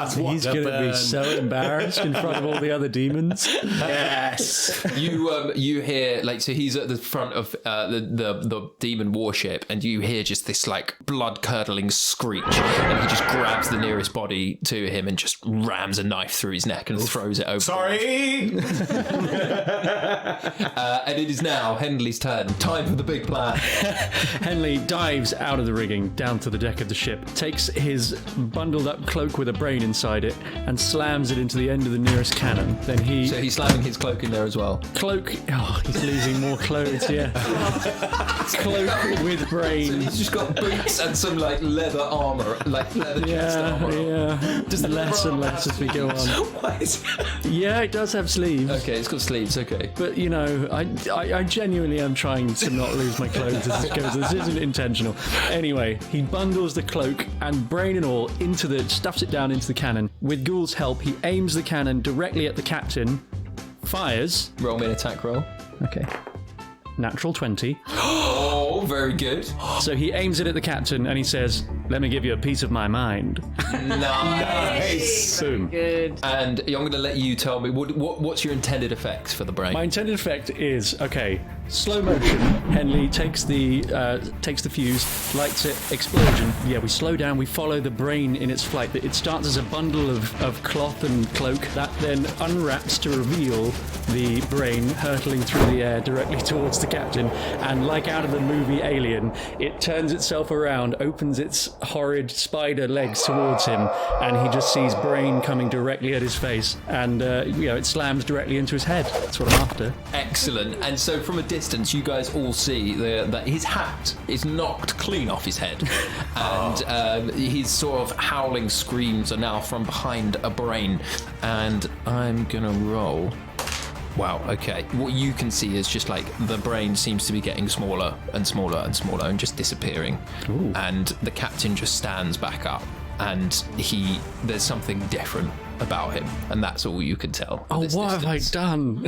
so embarrassed in front of all the other demons. Yes. You hear so he's at the front of the demon warship, and you hear just this like blood curdling screech, and he just grabs the nearest body to him and just rams a knife through his neck and throws it over. Sorry. And it is now Henley's turn. Time for the big plan. Henley dives out of the rigging down to the deck of the ship, takes his bundled up cloak with a brain inside it and slams it into the end of the nearest cannon. Then So he's slamming his cloak in there as well. Cloak. Oh, he's losing more clothes, yeah. Cloak with brain. So he's just got boots and some like leather armor, like leather armor. Yeah. Just less and less as we go on. What is Yeah, it does have sleeves. Okay, it's got sleeves, okay. But, you know, I genuinely am trying to not lose my clothes as it goes. This isn't intentional. Anyway, he bundles the cloak and brain and all stuffs it down into the cannon. With Ghoul's help, he aims the cannon directly at the captain, fires. Roll me an attack roll. Okay. Natural 20. Oh, very good. So he aims it at the captain and he says, "Let me give you a piece of my mind." Nice. Boom. Good. And I'm going to let you tell me, what's your intended effect for the brain? My intended effect is, okay, slow motion. Henley takes the fuse, lights it, explosion. Yeah, we slow down, we follow the brain in its flight. It starts as a bundle of cloth and cloak that then unwraps to reveal the brain hurtling through the air directly towards the captain. And like out of the movie Alien, it turns itself around, opens its horrid spider legs towards him, and he just sees brain coming directly at his face. And, it slams directly into his head. That's what I'm after. Excellent. And so from a distance, you guys all see that his hat is knocked clean off his head. And his sort of howling screams are now from behind a brain. And I'm going to roll. Wow, okay. What you can see is just like the brain seems to be getting smaller and smaller and smaller and just disappearing. Ooh. And the captain just stands back up and there's something different about him, and that's all you can tell. Oh, what have I done?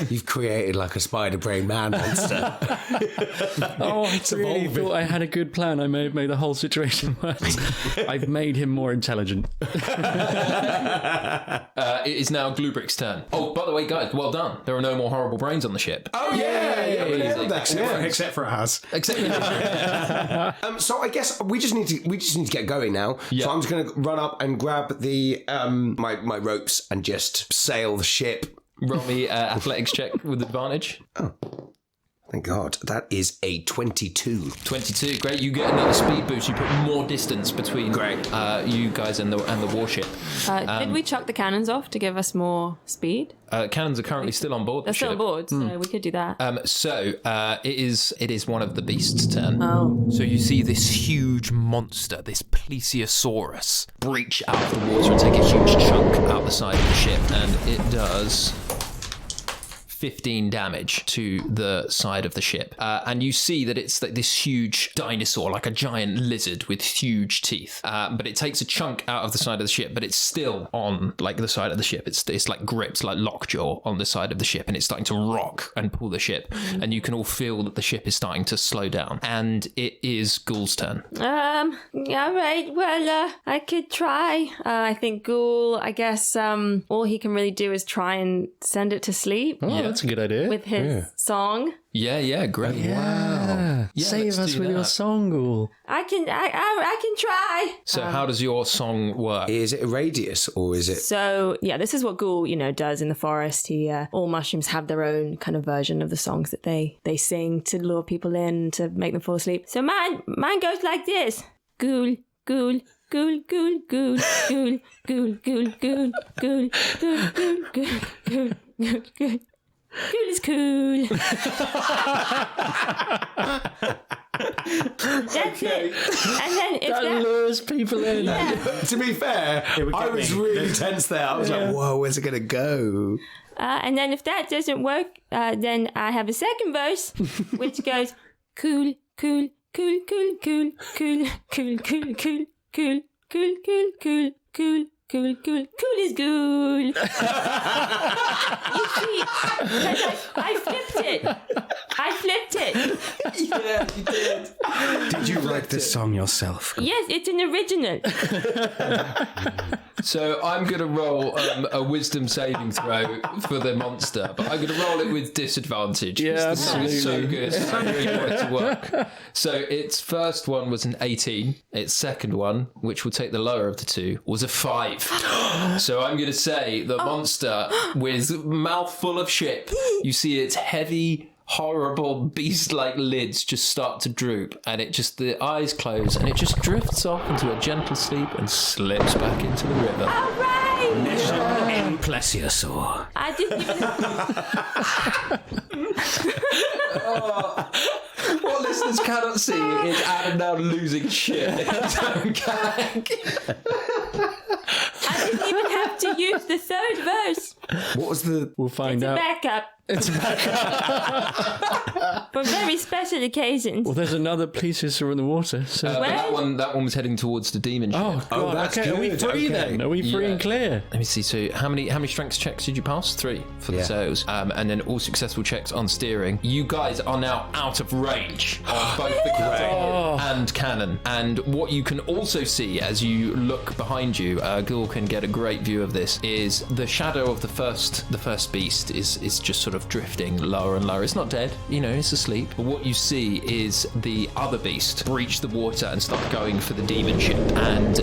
You've created like a spider brain man monster. I really thought I had a good plan. I may have made the whole situation worse. I've made him more intelligent. It is now GlueBrick's turn. Oh, by the way, guys, well done. There are no more horrible brains on the ship. Oh yeah, Except for us. So I guess we just need to get going now. Yeah. So I'm just going to run up and grab the my ropes and just sail the ship. Roll me athletics check with advantage. Oh, thank God. That is a 22. 22, great. You get another speed boost. You put more distance between you guys and the warship. Did we chuck the cannons off to give us more speed? Cannons are currently still on board. They're still on board, so we could do that. It is one of the beasts' turn. Oh. So you see this huge monster, this plesiosaurus, breach out of the water and take a huge chunk out the side of the ship, and it does 15 damage to the side of the ship. And you see that it's like this huge dinosaur, like a giant lizard with huge teeth. But it takes a chunk out of the side of the ship, but it's still on like the side of the ship. It's like gripped like lockjaw on the side of the ship, and it's starting to rock and pull the ship. And you can all feel that the ship is starting to slow down. And it is Ghoul's turn. All right. Well, I could try. I think Ghoul, I guess, all he can really do is try and send it to sleep. Oh, that's a good idea. With his song. Yeah, great. Wow. Yeah, Save us with your song, Ghoul. I can try. So how does your song work? Is it a radius or is it? So, yeah, this is what Ghoul, does in the forest. All mushrooms have their own kind of version of the songs that they sing to lure people in, to make them fall asleep. So mine goes like this. Ghoul, Ghoul, Ghoul, Ghoul, Ghoul, Ghoul, Ghoul, Ghoul, Ghoul, Ghoul, Ghoul, Ghoul, Ghoul, Ghoul, Ghoul. Cool is cool. That's it. And then if That lures people in. Yeah. To be fair, I was really tense there. I was like, whoa, where's it going to go? And then if that doesn't work, then I have a second verse, which goes cool, cool, cool, cool, cool, cool, cool, cool, cool, cool, cool, cool, cool, cool. Cool, cool, cool is cool. You see, I flipped it. Yeah, you did. Did you write this song yourself? Yes, it's an original. So I'm going to roll a wisdom saving throw for the monster, but I'm going to roll it with disadvantage. Yeah, the song is so good. I really want it to work. So its first one was an 18. Its second one, which will take the lower of the two, was a 5. So I'm going to say the monster with mouth full of ship. You see its heavy, horrible beast-like lids just start to droop, and the eyes close, and it just drifts off into a gentle sleep and slips back into the river. All right. In plesiosaur. I didn't even. What listeners cannot see is Adam now losing shit in his own gag. I didn't even have to use the third verse. What was the... We'll find out. Backup. It's a backup. For very special occasions. Well, there's another plesiosaur in the water. So. But that one was heading towards the demon ship. Oh, God. that's okay. good. Are we free then? Are we free and clear? Let me see. So how many strengths checks did you pass? 3 for the sails. And then all successful checks on steering. You guys are now out of range on both the catapult and cannon. And what you can also see as you look behind you, Ghoul can get a great view of this, is the shadow of the first beast is just sort of drifting lower and lower. It's not dead, it's asleep. But what you see is the other beast breach the water and start going for the demon ship. And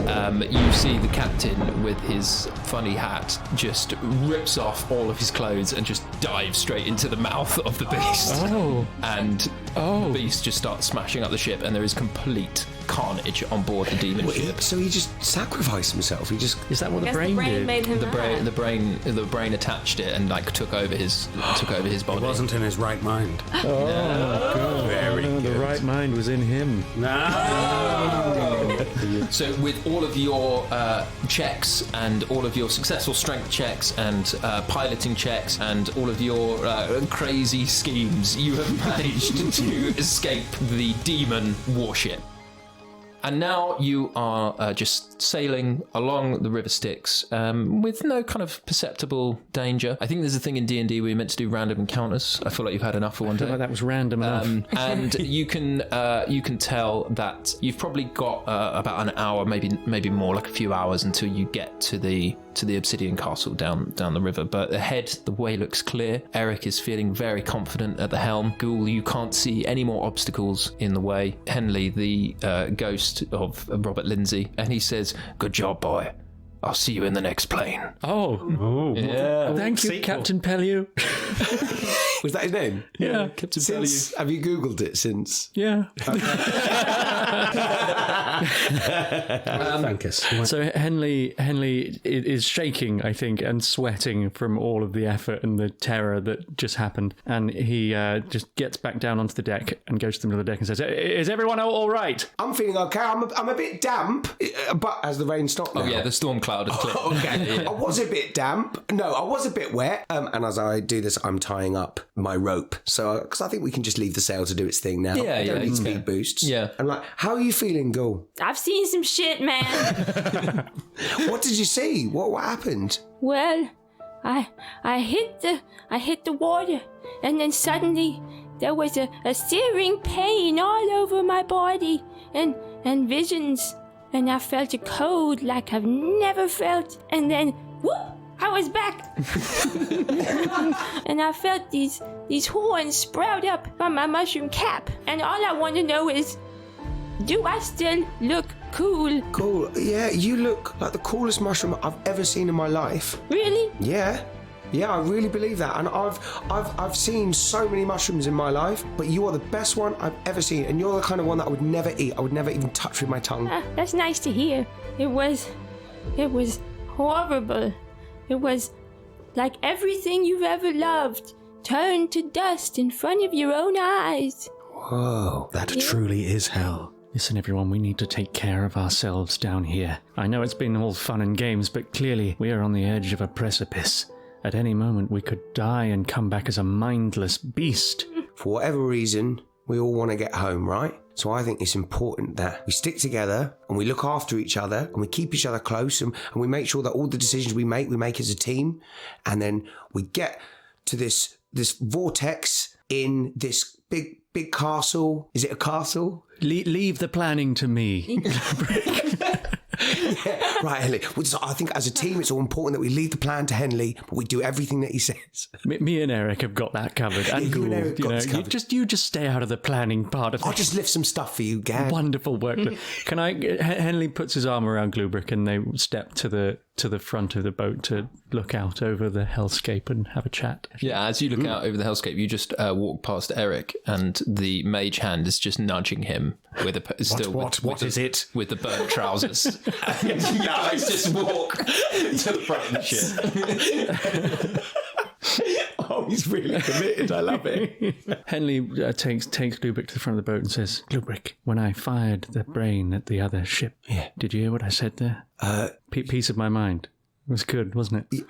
you see the captain with his funny hat just rips off all of his clothes and just dives straight into the mouth of the beast. And the beast just starts smashing up the ship, and there is complete carnage on board the demon ship. So he just sacrificed himself. Is that what the I guess brain the brain did? made him mad. The brain attached it and took over his body. He wasn't in his right mind. Very good. The right mind was in him. So with all of your checks and all of your successful strength checks and piloting checks and all of your crazy schemes, you have managed to escape the demon warship. And now you are just sailing along the River Styx with no kind of perceptible danger. I think there's a thing in D&D where you're meant to do random encounters. I feel like you've had enough for one day. I feel like that was random enough. And you can tell that you've probably got about an hour, maybe more, like a few hours until you get to the Obsidian Castle down the river. But ahead, the way looks clear. Eric is feeling very confident at the helm. Ghoul, you can't see any more obstacles in the way. Henley, the ghost of Robert Lindsay, and he says, "Good job, boy. I'll see you in the next plane." Yeah. Thank you, Sequel. Captain Pellew. Was that his name? Yeah. Captain Since, have you Googled it since? Yeah. Thank us. So Henley is shaking, I think, and sweating from all of the effort and the terror that just happened. And he just gets back down onto the deck and goes to the middle of the deck and says, "Is everyone all right?" I'm feeling okay. I'm a bit damp, but has the rain stopped now? Oh yeah, the storm cloud has cleared. Okay. I was a bit damp. No, I was a bit wet. And as I do this, I'm tying up my rope. So, because I think we can just leave the sail to do its thing now. Yeah, I don't need yeah. speed boosts. Yeah. I'm like, how are you feeling, Ghoul? I've seen some shit, man. What did you see? What happened? Well, I hit the water, and then suddenly there was a searing pain all over my body, and visions, and I felt a cold like I've never felt, and then whoop, I was back. And I felt these horns sprout up from my mushroom cap, and all I want to know is, do I still look cool? Cool. Yeah, you look like the coolest mushroom I've ever seen in my life. Really? Yeah, I really believe that. And I've seen so many mushrooms in my life, but you are the best one I've ever seen. And you're the kind of one that I would never eat. I would never even touch with my tongue. That's nice to hear. It was horrible. It was like everything you've ever loved turned to dust in front of your own eyes. Whoa, that Truly is hell. Listen, everyone, we need to take care of ourselves down here. I know it's been all fun and games, but clearly we are on the edge of a precipice. At any moment, we could die and come back as a mindless beast. For whatever reason, we all want to get home, right? So I think it's important that we stick together and we look after each other and we keep each other close and we make sure that all the decisions we make as a team. And then we get to this vortex in this big castle. Is it a castle? Leave the planning to me. Yeah, right, Henley. So I think as a team, it's all important that we leave the plan to Henley, but we do everything that he says. Me and Eric have got that covered. And you Ghoul, and Eric got this covered. You just stay out of the planning part of I'll it. just lift some stuff for you, Gad. Wonderful work. Can I? Henley puts his arm around GlueBrick and they step to to the front of the boat to look out over the hellscape and have a chat. Yeah, as you look out over the hellscape, you just walk past Eric, and the mage hand is just nudging him with What is it? with the burnt trousers. And you guys just walk to the front of the ship. Oh, he's really committed. I love it. Henley takes GlueBrick to the front of the boat and says, "GlueBrick, when I fired the brain at the other ship, did you hear what I said there? Peace of my mind. It was good, wasn't it?"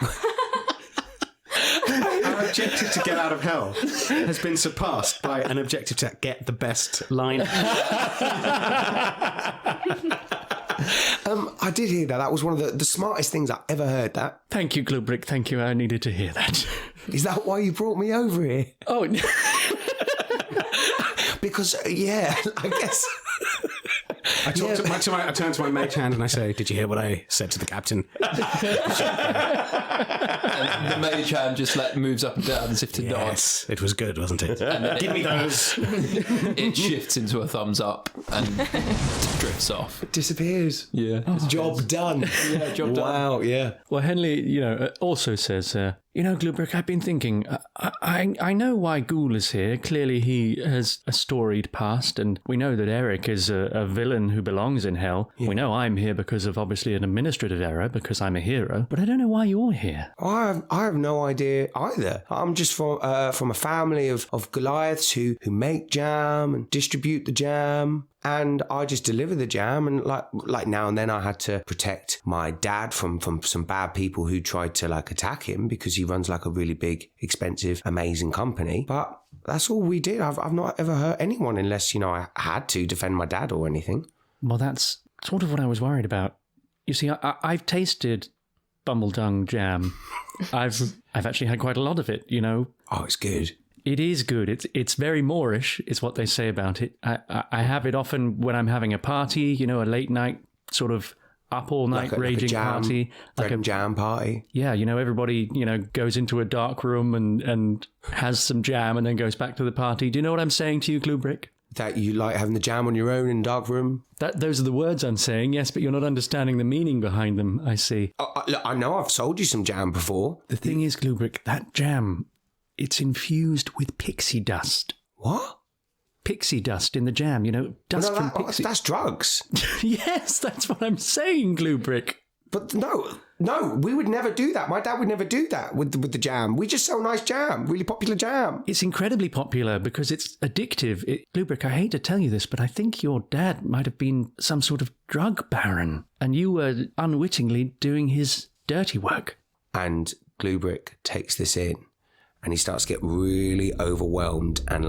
Our objective to get out of hell has been surpassed by an objective to get the best line. I did hear that. That was one of the smartest things I ever heard. That. Thank you, GlueBrick. Thank you. I needed to hear that. Is that why you brought me over here? Oh, Because, I guess. I turn to my mage hand and I say, "Did you hear what I said to the captain?" And the mage hand just moves up and down as if to nod. Yes, it was good, wasn't it? Give me those. It shifts into a thumbs up and drifts off. It disappears. Yeah. Job done. Yeah, job done. Wow, yeah. well, Henley, also says, GlueBrick, I've been thinking, I know why Ghoul is here. Clearly he has a storied past, and we know that Eric is a villain who belongs in hell. Yeah. We know I'm here because of obviously an administrative error, because I'm a hero, but I don't know why you're here. I have no idea either. I'm just from a family of Goliaths who make jam and distribute the jam. And I just deliver the jam, and like now and then I had to protect my dad from some bad people who tried to attack him because he runs a really big, expensive, amazing company. But that's all we did. I've not ever hurt anyone unless I had to defend my dad or anything. Well, that's sort of what I was worried about. You see, I've tasted Bumbledung jam. I've actually had quite a lot of it. Oh, it's good. It is good. It's very Moorish, is what they say about it. I have it often when I'm having a party, a late night sort of up all night raging party. Like a jam party. Yeah, everybody, goes into a dark room and has some jam and then goes back to the party. Do you know what I'm saying to you, GlueBrick? That you like having the jam on your own in a dark room? Those are the words I'm saying, yes, but you're not understanding the meaning behind them, I see. I know I've sold you some jam before. The thing is, GlueBrick, that jam, it's infused with pixie dust. What? Pixie dust in the jam, dust from pixie. That's drugs. Yes, that's what I'm saying, GlueBrick. But no, we would never do that. My dad would never do that with the jam. We just sell nice jam, really popular jam. It's incredibly popular because it's addictive. GlueBrick, I hate to tell you this, but I think your dad might have been some sort of drug baron, and you were unwittingly doing his dirty work. And GlueBrick takes this in, and he starts to get really overwhelmed and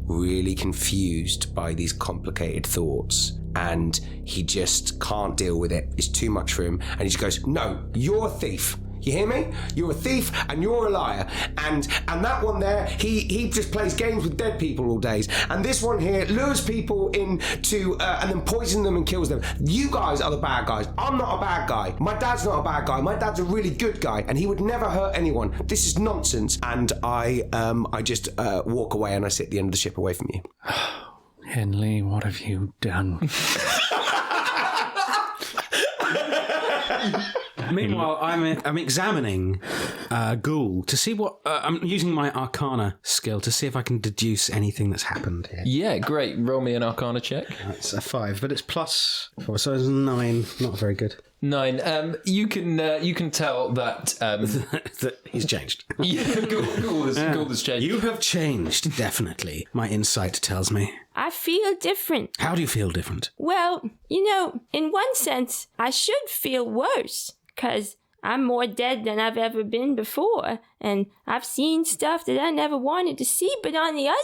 really confused by these complicated thoughts. And he just can't deal with it. It's too much for him. And he just goes, "No, you're a thief. You hear me? You're a thief and you're a liar. And that one there, he just plays games with dead people all days. And this one here lures people into and then poisons them and kills them. You guys are the bad guys. I'm not a bad guy. My dad's not a bad guy. My dad's a really good guy, and he would never hurt anyone. This is nonsense." And I just walk away, and I sit at the end of the ship away from you. Henley, what have you done? Meanwhile, I'm examining Ghoul to see what... I'm using my Arcana skill to see if I can deduce anything that's happened here. Yeah, great. Roll me an Arcana check. It's a 5, but it's +4, so it's 9. Not very good. 9. You can tell that... that he's changed. Yeah, Ghoul has changed. You have changed, definitely. My insight tells me. I feel different. How do you feel different? Well, in one sense, I should feel worse, because I'm more dead than I've ever been before, and I've seen stuff that I never wanted to see, but on the other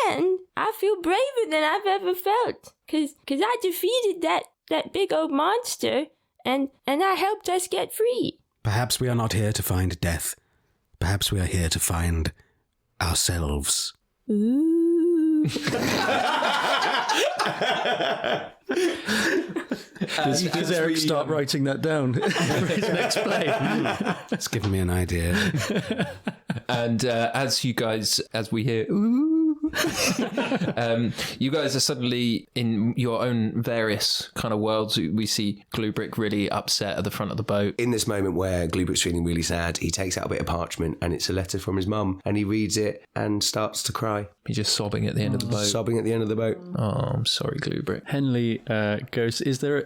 hand, I feel braver than I've ever felt, because I defeated that big old monster, and I helped us get free. Perhaps we are not here to find death. Perhaps we are here to find ourselves. Ooh. Does Eric start writing that down for his next play? It's given me an idea. And as we hear, ooh, You guys are suddenly in your own various kind of worlds. We see GlueBrick really upset at the front of the boat. In this moment where GlueBrick's feeling really sad, he takes out a bit of parchment and it's a letter from his mum, and he reads it and starts to cry. He's just sobbing at the end of the boat. Sobbing at the end of the boat. Oh, I'm sorry, GlueBrick. Henley goes, is there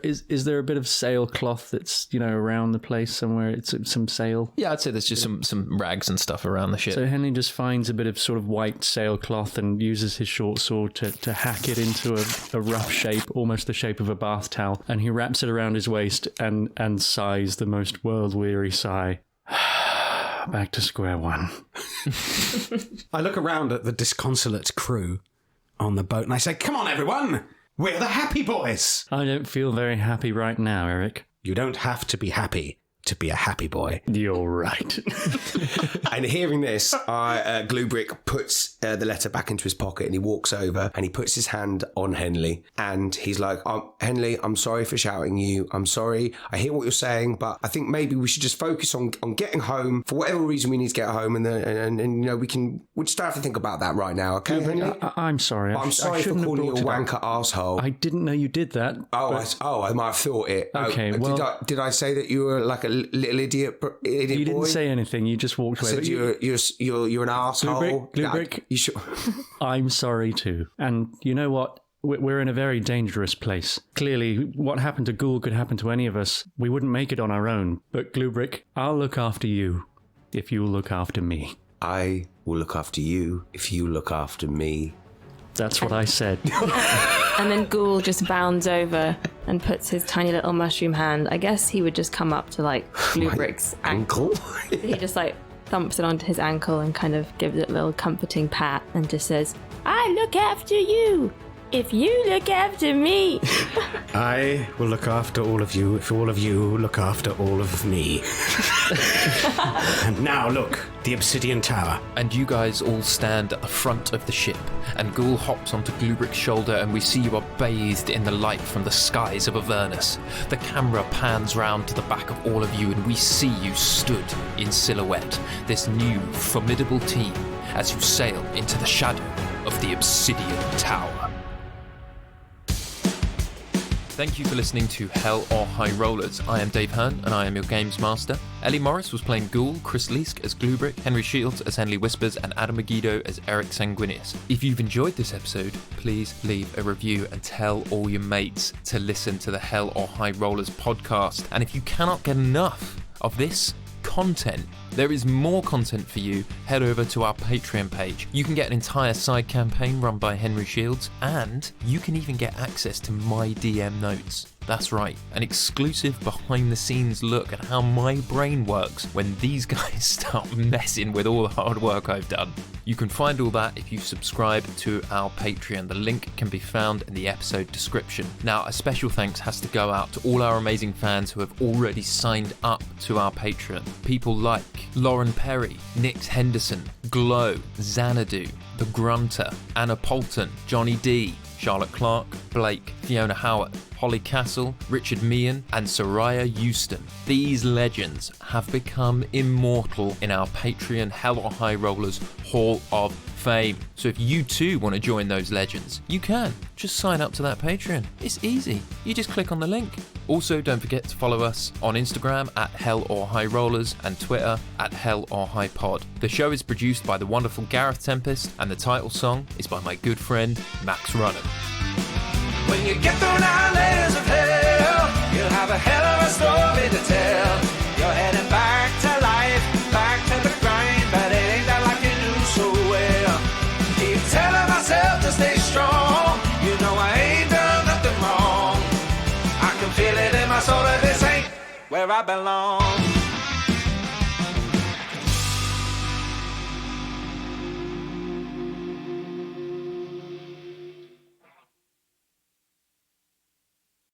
a bit of sailcloth that's, around the place somewhere? It's some sail? Yeah, I'd say there's just some rags and stuff around the ship. So Henley just finds a bit of sort of white sailcloth and uses his short sword to hack it into a rough shape, almost the shape of a bath towel, and he wraps it around his waist and sighs the most world-weary sigh. Back to square one. I look around at the disconsolate crew on the boat and I say, come on, everyone. We're the happy boys. I don't feel very happy right now, Eric. You don't have to be happy to be a happy boy. You're right. And hearing this, GlueBrick puts the letter back into his pocket and he walks over and he puts his hand on Henley and he's like, Henley, I'm sorry for shouting you. I'm sorry. I hear what you're saying, but I think maybe we should just focus on getting home. For whatever reason we need to get home, and we just don't have to think about that right now, okay, Henley? I'm sorry. I'm sorry for calling you a wanker asshole. I didn't know you did that. I might have thought it. Okay, well... Did I say that you were like a little idiot boy? You didn't say anything. You just walked away. I said you're an asshole. GlueBrick. You should... I'm sorry too. And you know what? We're in a very dangerous place. Clearly, what happened to Ghoul could happen to any of us. We wouldn't make it on our own. But GlueBrick, I'll look after you if you look after me. I will look after you if you look after me. That's what I said. And then Ghoul just bounds over and puts his tiny little mushroom hand. I guess he would just come up to GlueBrick's ankle. He just thumps it onto his ankle and kind of gives it a little comforting pat and just says, I look after you if you look after me. I will look after all of you if all of you look after all of me. And now look, the Obsidian Tower. And you guys all stand at the front of the ship, and Ghoul hops onto GlueBrick's shoulder, and we see you are bathed in the light from the skies of Avernus. The camera pans round to the back of all of you, and we see you stood in silhouette, this new formidable team, as you sail into the shadow of the Obsidian Tower. Thank you for listening to Hell or High Rollers. I am Dave Hearn, and I am your games master. Ellie Morris was playing Ghoul, Chris Leask as GlueBrick, Henry Shields as Henley Whispers, and Adam Megiddo as Eric Sanguinious. If you've enjoyed this episode, please leave a review and tell all your mates to listen to the Hell or High Rollers podcast. And if you cannot get enough of this content, there is more content for you. Head over to our Patreon page. You can get an entire side campaign run by Henry Shields, and you can even get access to my DM notes. That's right, an exclusive behind-the-scenes look at how my brain works when these guys start messing with all the hard work I've done. You can find all that if you subscribe to our Patreon. The link can be found in the episode description. Now, a special thanks has to go out to all our amazing fans who have already signed up to our Patreon. People like Lauren Perry, Nix Henderson, Glow, Xanadu, The Grunter, Anna Polton, Johnny D, Charlotte Clark, Blake, Fiona Howard, Holly Castle, Richard Meehan, and Soraya Euston. These legends have become immortal in our Patreon Hell or High Rollers Hall of Fame. So if you too want to join those legends, you can. Just sign up to that Patreon. It's easy. You just click on the link. Also, don't forget to follow us on Instagram at Hell or High Rollers and Twitter at Hell or High Pod. The show is produced by the wonderful Gareth Tempest, and the title song is by my good friend Max Runham. When you get through 9 layers of hell, you'll have a hell of a story to tell. You're heading back to life, back to the grind, but it ain't that like you knew so well. Keep telling myself to stay strong. You know I ain't done nothing wrong. I can feel it in my soul that this ain't where I belong.